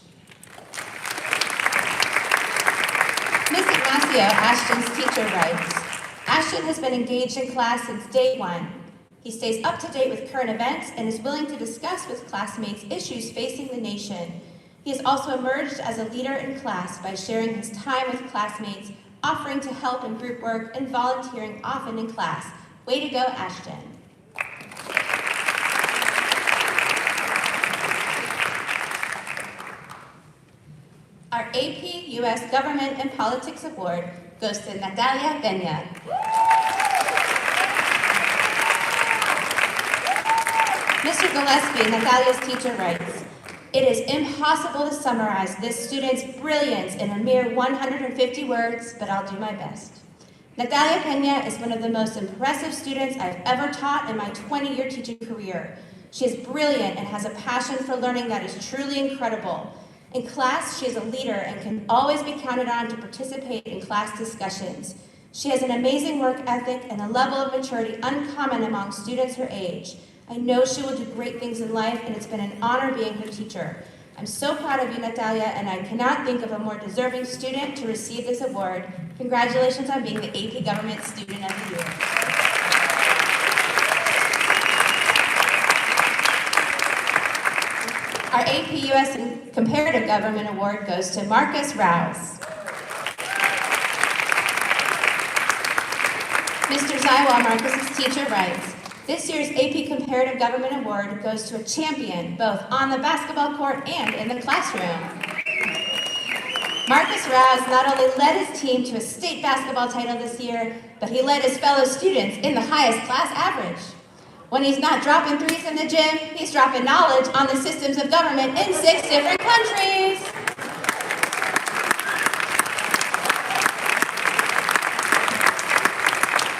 Ms. Ignacio, Ashton's teacher, writes, Ashton has been engaged in class since day one. He stays up to date with current events and is willing to discuss with classmates issues facing the nation. He has also emerged as a leader in class by sharing his time with classmates, offering to help in group work, and volunteering often in class. Way to go, Ashton. Our AP U.S. Government and Politics Award goes to Natalia Peña. Mr. Gillespie, Natalia's teacher, writes, it is impossible to summarize this student's brilliance in a mere 150 words, but I'll do my best. Natalia Peña is one of the most impressive students I've ever taught in my 20-year teaching career. She is brilliant and has a passion for learning that is truly incredible. In class, she is a leader and can always be counted on to participate in class discussions. She has an amazing work ethic and a level of maturity uncommon among students her age. I know she will do great things in life, and it's been an honor being her teacher. I'm so proud of you, Natalia, and I cannot think of a more deserving student to receive this award. Congratulations on being the AP Government Student of the Year. Our AP US and Comparative Government Award goes to Marcus Rouse. Mr. Zaiwa, Marcus's teacher, writes, this year's AP Comparative Government Award goes to a champion, both on the basketball court and in the classroom. Marcus Rouse not only led his team to a state basketball title this year, but he led his fellow students in the highest class average. When he's not dropping threes in the gym, he's dropping knowledge on the systems of government in 6 different countries.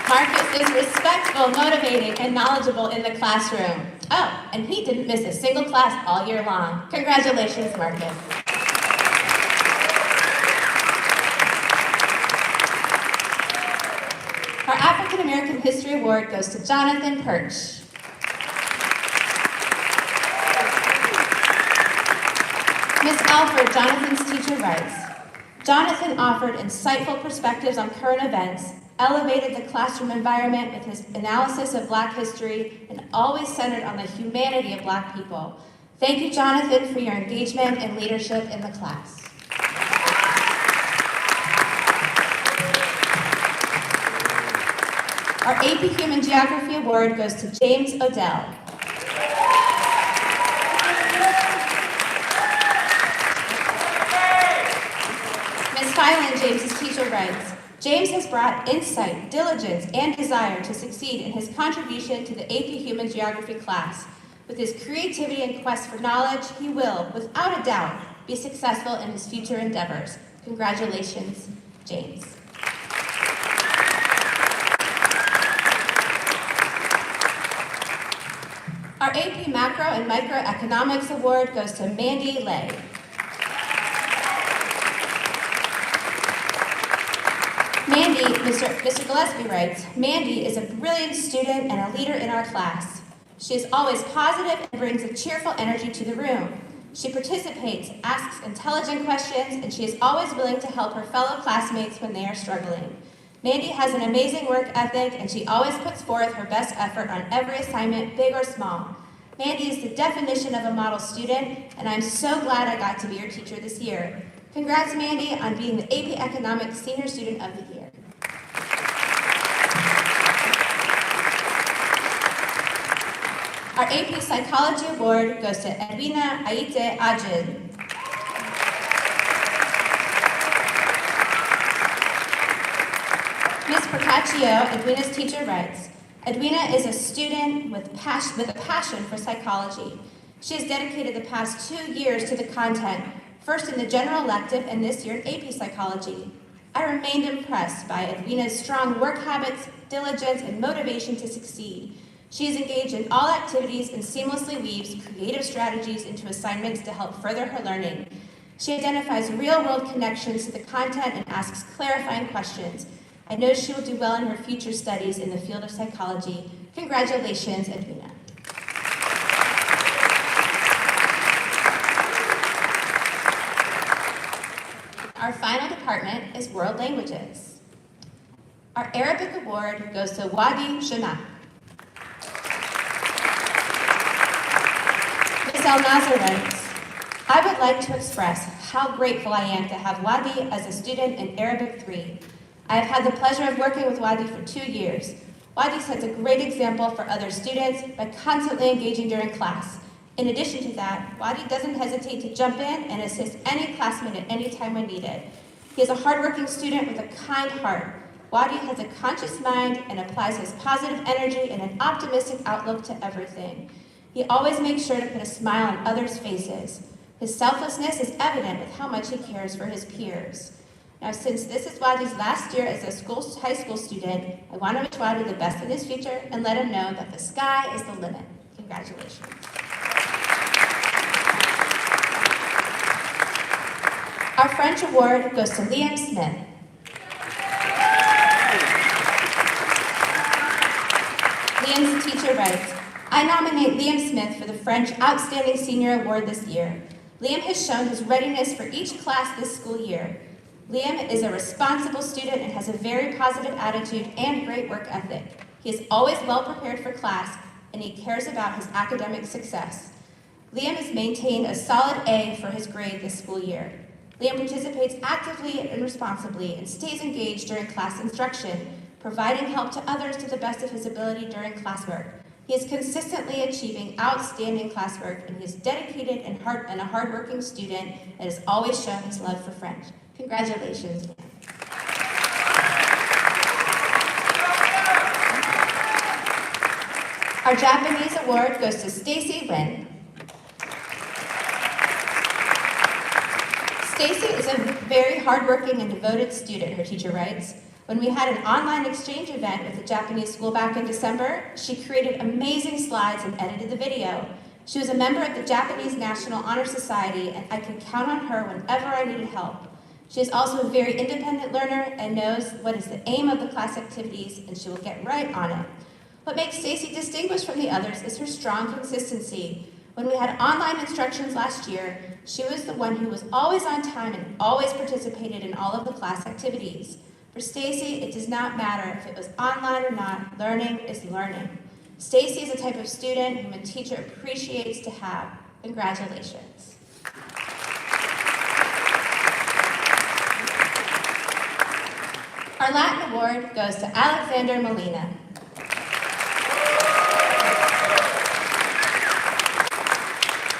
Marcus is respectful, motivated, and knowledgeable in the classroom. Oh, and he didn't miss a single class all year long. Congratulations, Marcus. Our African American History Award goes to Jonathan Perch. Miss Alford, Jonathan's teacher, writes, Jonathan offered insightful perspectives on current events, elevated the classroom environment with his analysis of Black history, and always centered on the humanity of Black people. Thank you, Jonathan, for your engagement and leadership in the class. Our AP Human Geography Award goes to James Odell. Ms. Kylan, James's teacher, writes, James has brought insight, diligence, and desire to succeed in his contribution to the AP Human Geography class. With his creativity and quest for knowledge, he will, without a doubt, be successful in his future endeavors. Congratulations, James. Our AP Macro and Microeconomics Award goes to Mandy Lay. Mandy, Mr. Gillespie writes, Mandy is a brilliant student and a leader in our class. She is always positive and brings a cheerful energy to the room. She participates, asks intelligent questions, and she is always willing to help her fellow classmates when they are struggling. Mandy has an amazing work ethic, and she always puts forth her best effort on every assignment, big or small. Mandy is the definition of a model student, and I'm so glad I got to be your teacher this year. Congrats, Mandy, on being the AP Economics Senior Student of the Year. Our AP Psychology Award goes to Edwina Aite Ajin. Ms. Procaccio, Edwina's teacher, writes, Edwina is a student with a passion for psychology. She has dedicated the past 2 years to the content, first in the general elective and this year in AP Psychology. I remained impressed by Edwina's strong work habits, diligence, and motivation to succeed. She is engaged in all activities and seamlessly weaves creative strategies into assignments to help further her learning. She identifies real-world connections to the content and asks clarifying questions. I know she will do well in her future studies in the field of psychology. Congratulations, Edwina. Our final department is World Languages. Our Arabic award goes to Wadi Shema. Ms. Al-Nazar writes, I would like to express how grateful I am to have Wadi as a student in Arabic 3. I have had the pleasure of working with Wadi for 2 years. Wadi sets a great example for other students by constantly engaging during class. In addition to that, Wadi doesn't hesitate to jump in and assist any classmate at any time when needed. He is a hardworking student with a kind heart. Wadi has a conscious mind and applies his positive energy and an optimistic outlook to everything. He always makes sure to put a smile on others' faces. His selflessness is evident with how much he cares for his peers. Now, since this is Wadi's last year as a high school student, I want to wish Wadi the best in his future and let him know that the sky is the limit. Congratulations. Our French award goes to Liam Smith. Liam's teacher writes, I nominate Liam Smith for the French Outstanding Senior Award this year. Liam has shown his readiness for each class this school year. Liam is a responsible student and has a very positive attitude and great work ethic. He is always well prepared for class, and he cares about his academic success. Liam has maintained a solid A for his grade this school year. Liam participates actively and responsibly and stays engaged during class instruction, providing help to others to the best of his ability during classwork. He is consistently achieving outstanding classwork, and he is dedicated and a hardworking student and has always shown his love for French. Congratulations. Our Japanese award goes to Stacy Wynn. Stacy is a very hardworking and devoted student, her teacher writes. When we had an online exchange event with the Japanese school back in December, she created amazing slides and edited the video. She was a member of the Japanese National Honor Society, and I could count on her whenever I needed help. She is also a very independent learner and knows what is the aim of the class activities, and she will get right on it. What makes Stacy distinguished from the others is her strong consistency. When we had online instructions last year, she was the one who was always on time and always participated in all of the class activities. For Stacy, it does not matter if it was online or not, learning is learning. Stacy is a type of student whom a teacher appreciates to have. Congratulations. Our Latin award goes to Alexander Molina.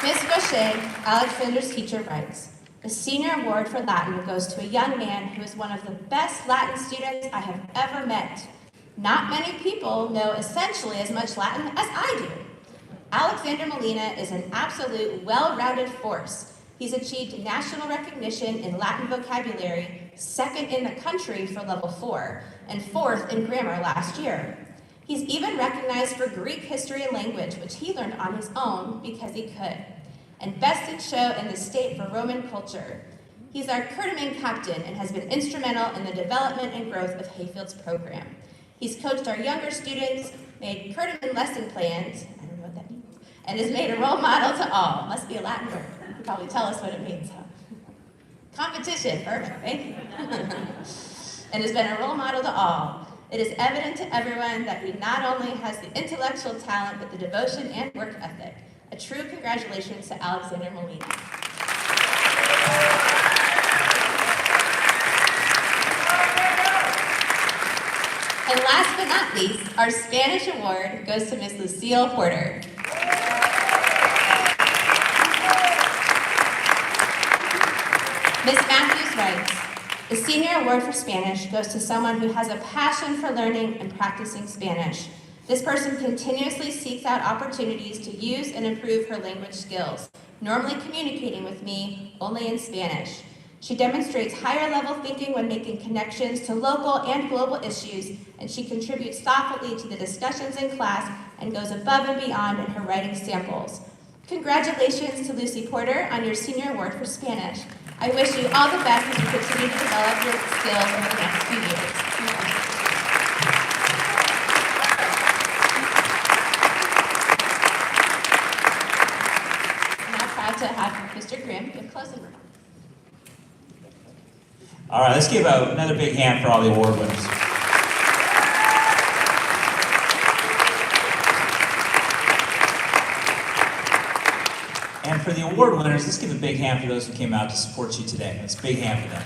Ms. Gaucher, Alexander's teacher, writes, the senior award for Latin goes to a young man who is one of the best Latin students I have ever met. Not many people know essentially as much Latin as I do. Alexander Molina is an absolute well-rounded force. He's achieved national recognition in Latin vocabulary, second in the country for level 4, and fourth in grammar last year. He's even recognized for Greek history and language, which he learned on his own because he could, and best in show in the state for Roman culture. He's our Curtiman captain and has been instrumental in the development and growth of Hayfield's program. He's coached our younger students, made Curtiman lesson plans, I don't know what that means, and has made a role model to all. Must be a Latin word. You could probably tell us what it means, huh? Competition, perfect, thank you. and has been a role model to all. It is evident to everyone that he not only has the intellectual talent, but the devotion and work ethic. A true congratulations to Alexander Molina. And last but not least, our Spanish award goes to Miss Lucille Porter. Miss Matthews writes, the Senior Award for Spanish goes to someone who has a passion for learning and practicing Spanish. This person continuously seeks out opportunities to use and improve her language skills, normally communicating with me only in Spanish. She demonstrates higher level thinking when making connections to local and global issues, and she contributes thoughtfully to the discussions in class and goes above and beyond in her writing samples. Congratulations to Lucy Porter on your Senior Award for Spanish. I wish you all the best as you continue to develop your skills over the next few years. I'm now proud to have Mr. Grimm give closing remarks. All right, let's give another big hand for all the award winners. And for the award winners, let's give a big hand for those who came out to support you today. Let's big hand for them.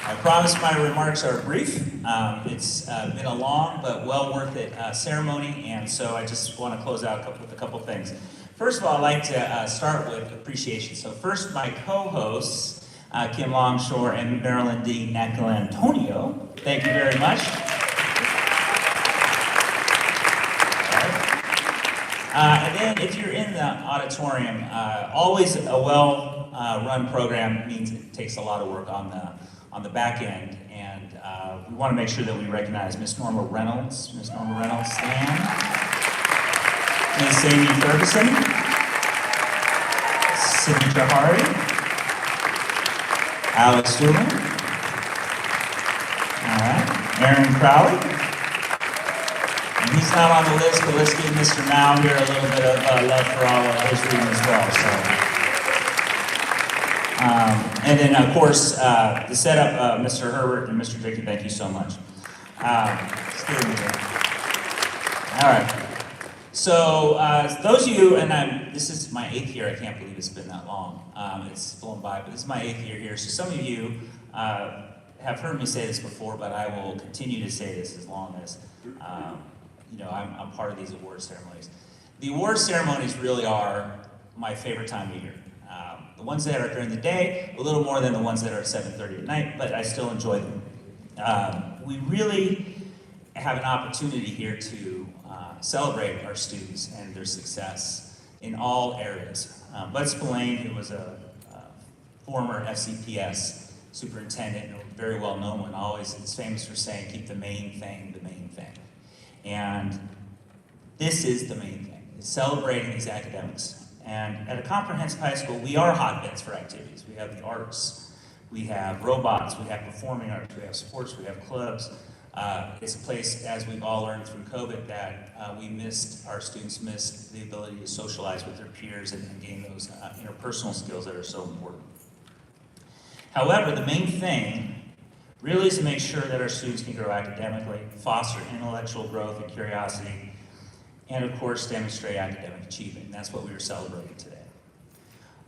I promise my remarks are brief. It's been a long but well worth it ceremony, and so I just want to close out with a couple things. First of all, I'd like to start with appreciation. So first, my co-hosts, Kim Longshore and Marilyn D. Nacalantonio. Thank you very much. And then if you're in the auditorium, always a well-run program means it takes a lot of work on the back end. And we want to make sure that we recognize Miss Norma Reynolds. Miss Norma Reynolds, stand. Miss Amy Ferguson. Sidney Chahari. Alex Stewart. All right. Aaron Crowley. And he's not on the list, but let's give Mr. Mao here a little bit of love for all of his reading as well. So, and then, of course, the setup, Mr. Herbert and Mr. Dickey, thank you so much. All right. So, those of you, and this is my 8th year, I can't believe it's been that long. It's flown by, but this is my 8th year here. So some of you have heard me say this before, but I will continue to say this as long as I'm part of these award ceremonies. The award ceremonies really are my favorite time of year. The ones that are during the day, a little more than the ones that are at 7:30 at night, but I still enjoy them. We really have an opportunity here to celebrate our students and their success in all areas. Bud Spillane, who was a former FCPS superintendent, and very well known one, always is famous for saying, keep the main thing the main thing. And this is the main thing, is celebrating these academics. And at a comprehensive high school, we are hotbeds for activities. We have the arts, we have robots, we have performing arts, we have sports, we have clubs. It's a place, as we've all learned through COVID, that our students missed the ability to socialize with their peers and gain those interpersonal skills that are so important. However, the main thing really is to make sure that our students can grow academically, foster intellectual growth and curiosity, and of course, demonstrate academic achievement. And that's what we are celebrating today.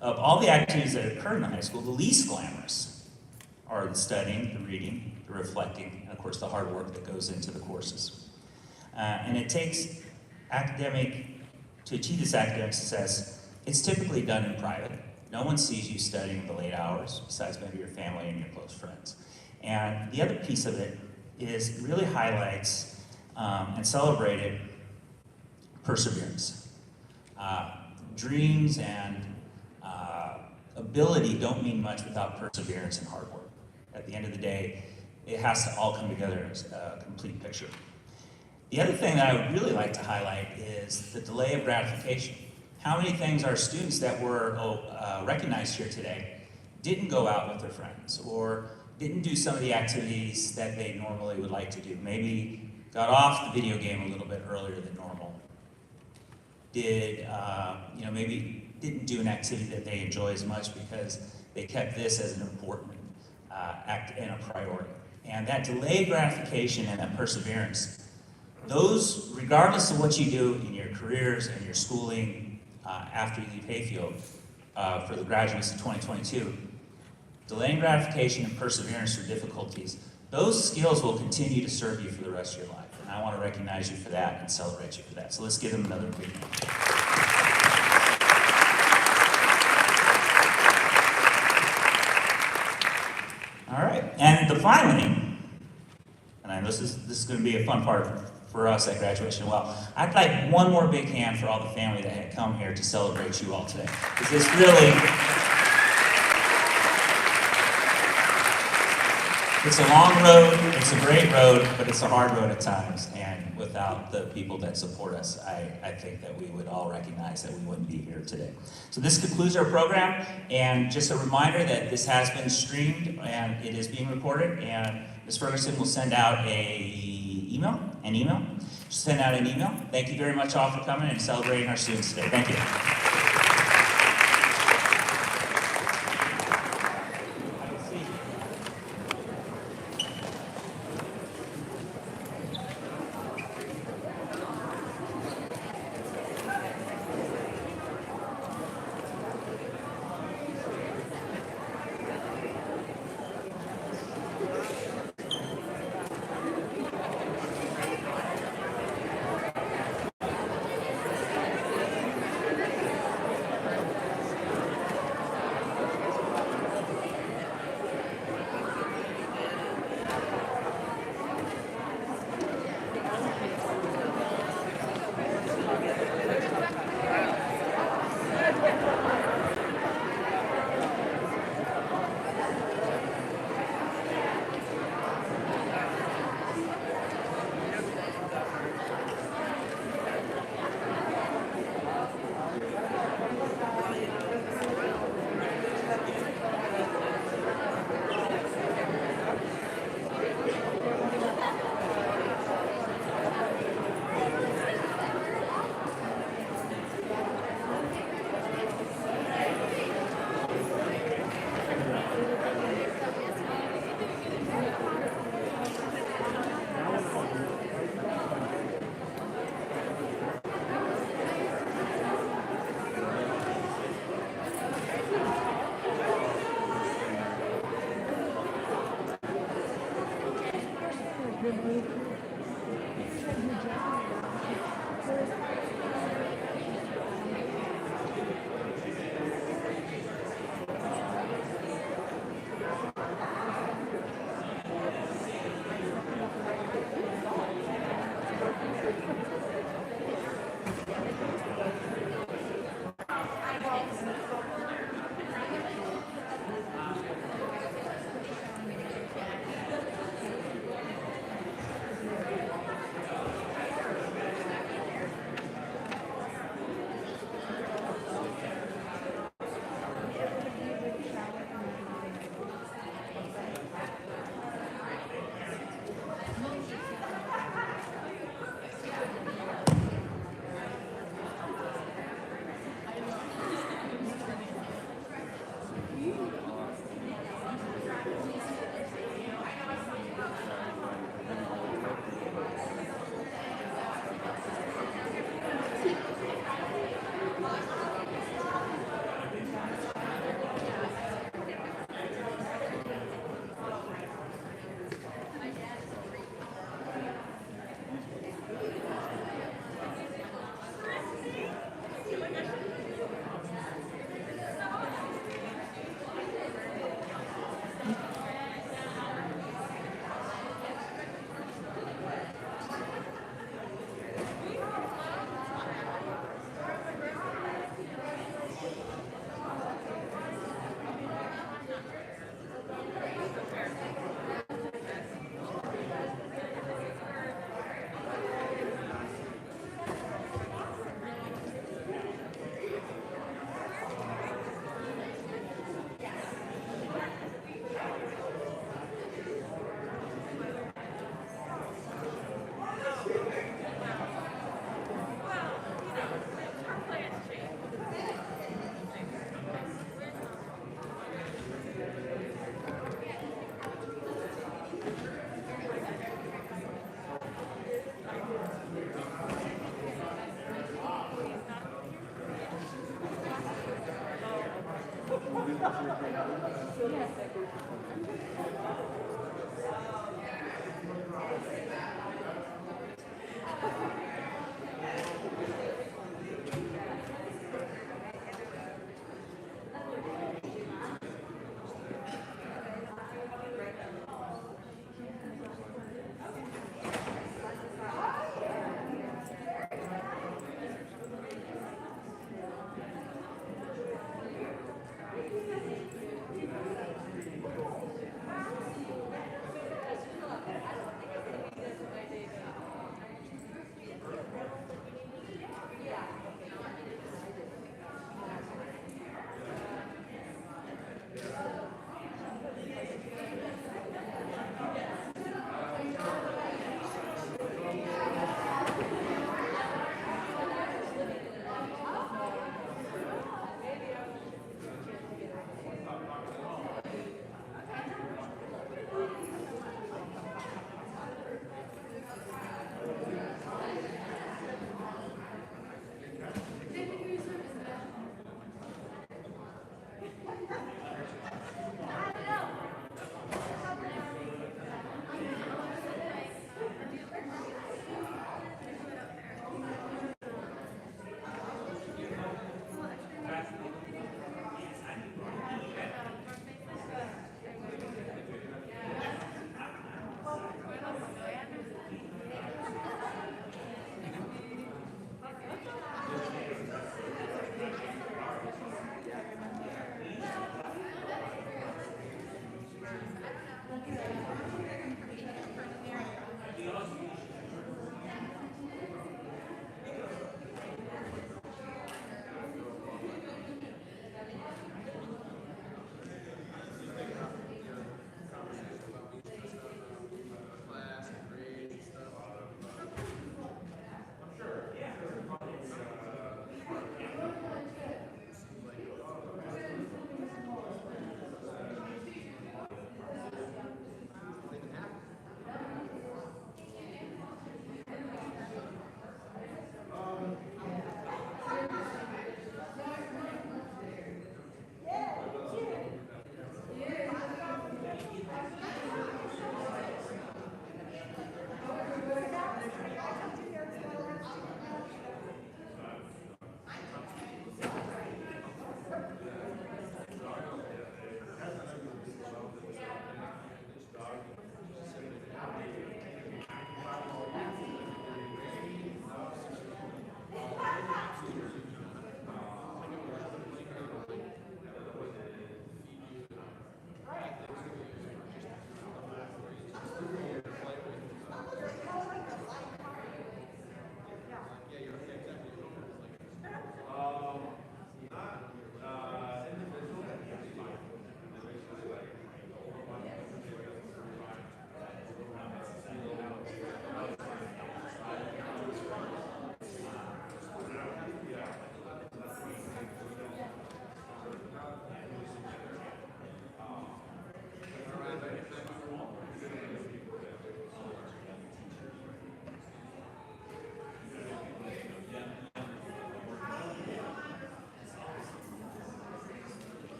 Of all the activities that occur in the high school, the least glamorous are the studying, the reading, the reflecting, and of course, the hard work that goes into the courses. And it takes to achieve this academic success, it's typically done in private. No one sees you studying the late hours, besides maybe your family and your close friends. And the other piece of it is it really highlights and celebrated perseverance. Dreams and ability don't mean much without perseverance and hard work. At the end of the day, it has to all come together as a complete picture. The other thing that I would really like to highlight is the delay of gratification. How many things our students that were recognized here today didn't go out with their friends or didn't do some of the activities that they normally would like to do. Maybe got off the video game a little bit earlier than normal. Maybe didn't do an activity that they enjoy as much because they kept this as an important act and a priority. And that delayed gratification and that perseverance, those, regardless of what you do in your careers and your schooling after you leave Hayfield for the graduates of 2022, delaying gratification and perseverance through difficulties, those skills will continue to serve you for the rest of your life. And I want to recognize you for that and celebrate you for that. So let's give them another big hand. All right, and finally, and I know this is going to be a fun part for us at graduation. Well, I'd like one more big hand for all the family that had come here to celebrate you all today. Because it's really, it's a long road, it's a great road, but it's a hard road at times. And without the people that support us, I think that we would all recognize that we wouldn't be here today. So this concludes our program, and just a reminder that this has been streamed and it is being recorded, and Ms. Ferguson will send out an email. Send out an email. Thank you very much all for coming and celebrating our students today. Thank you.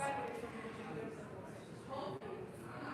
Congratulations.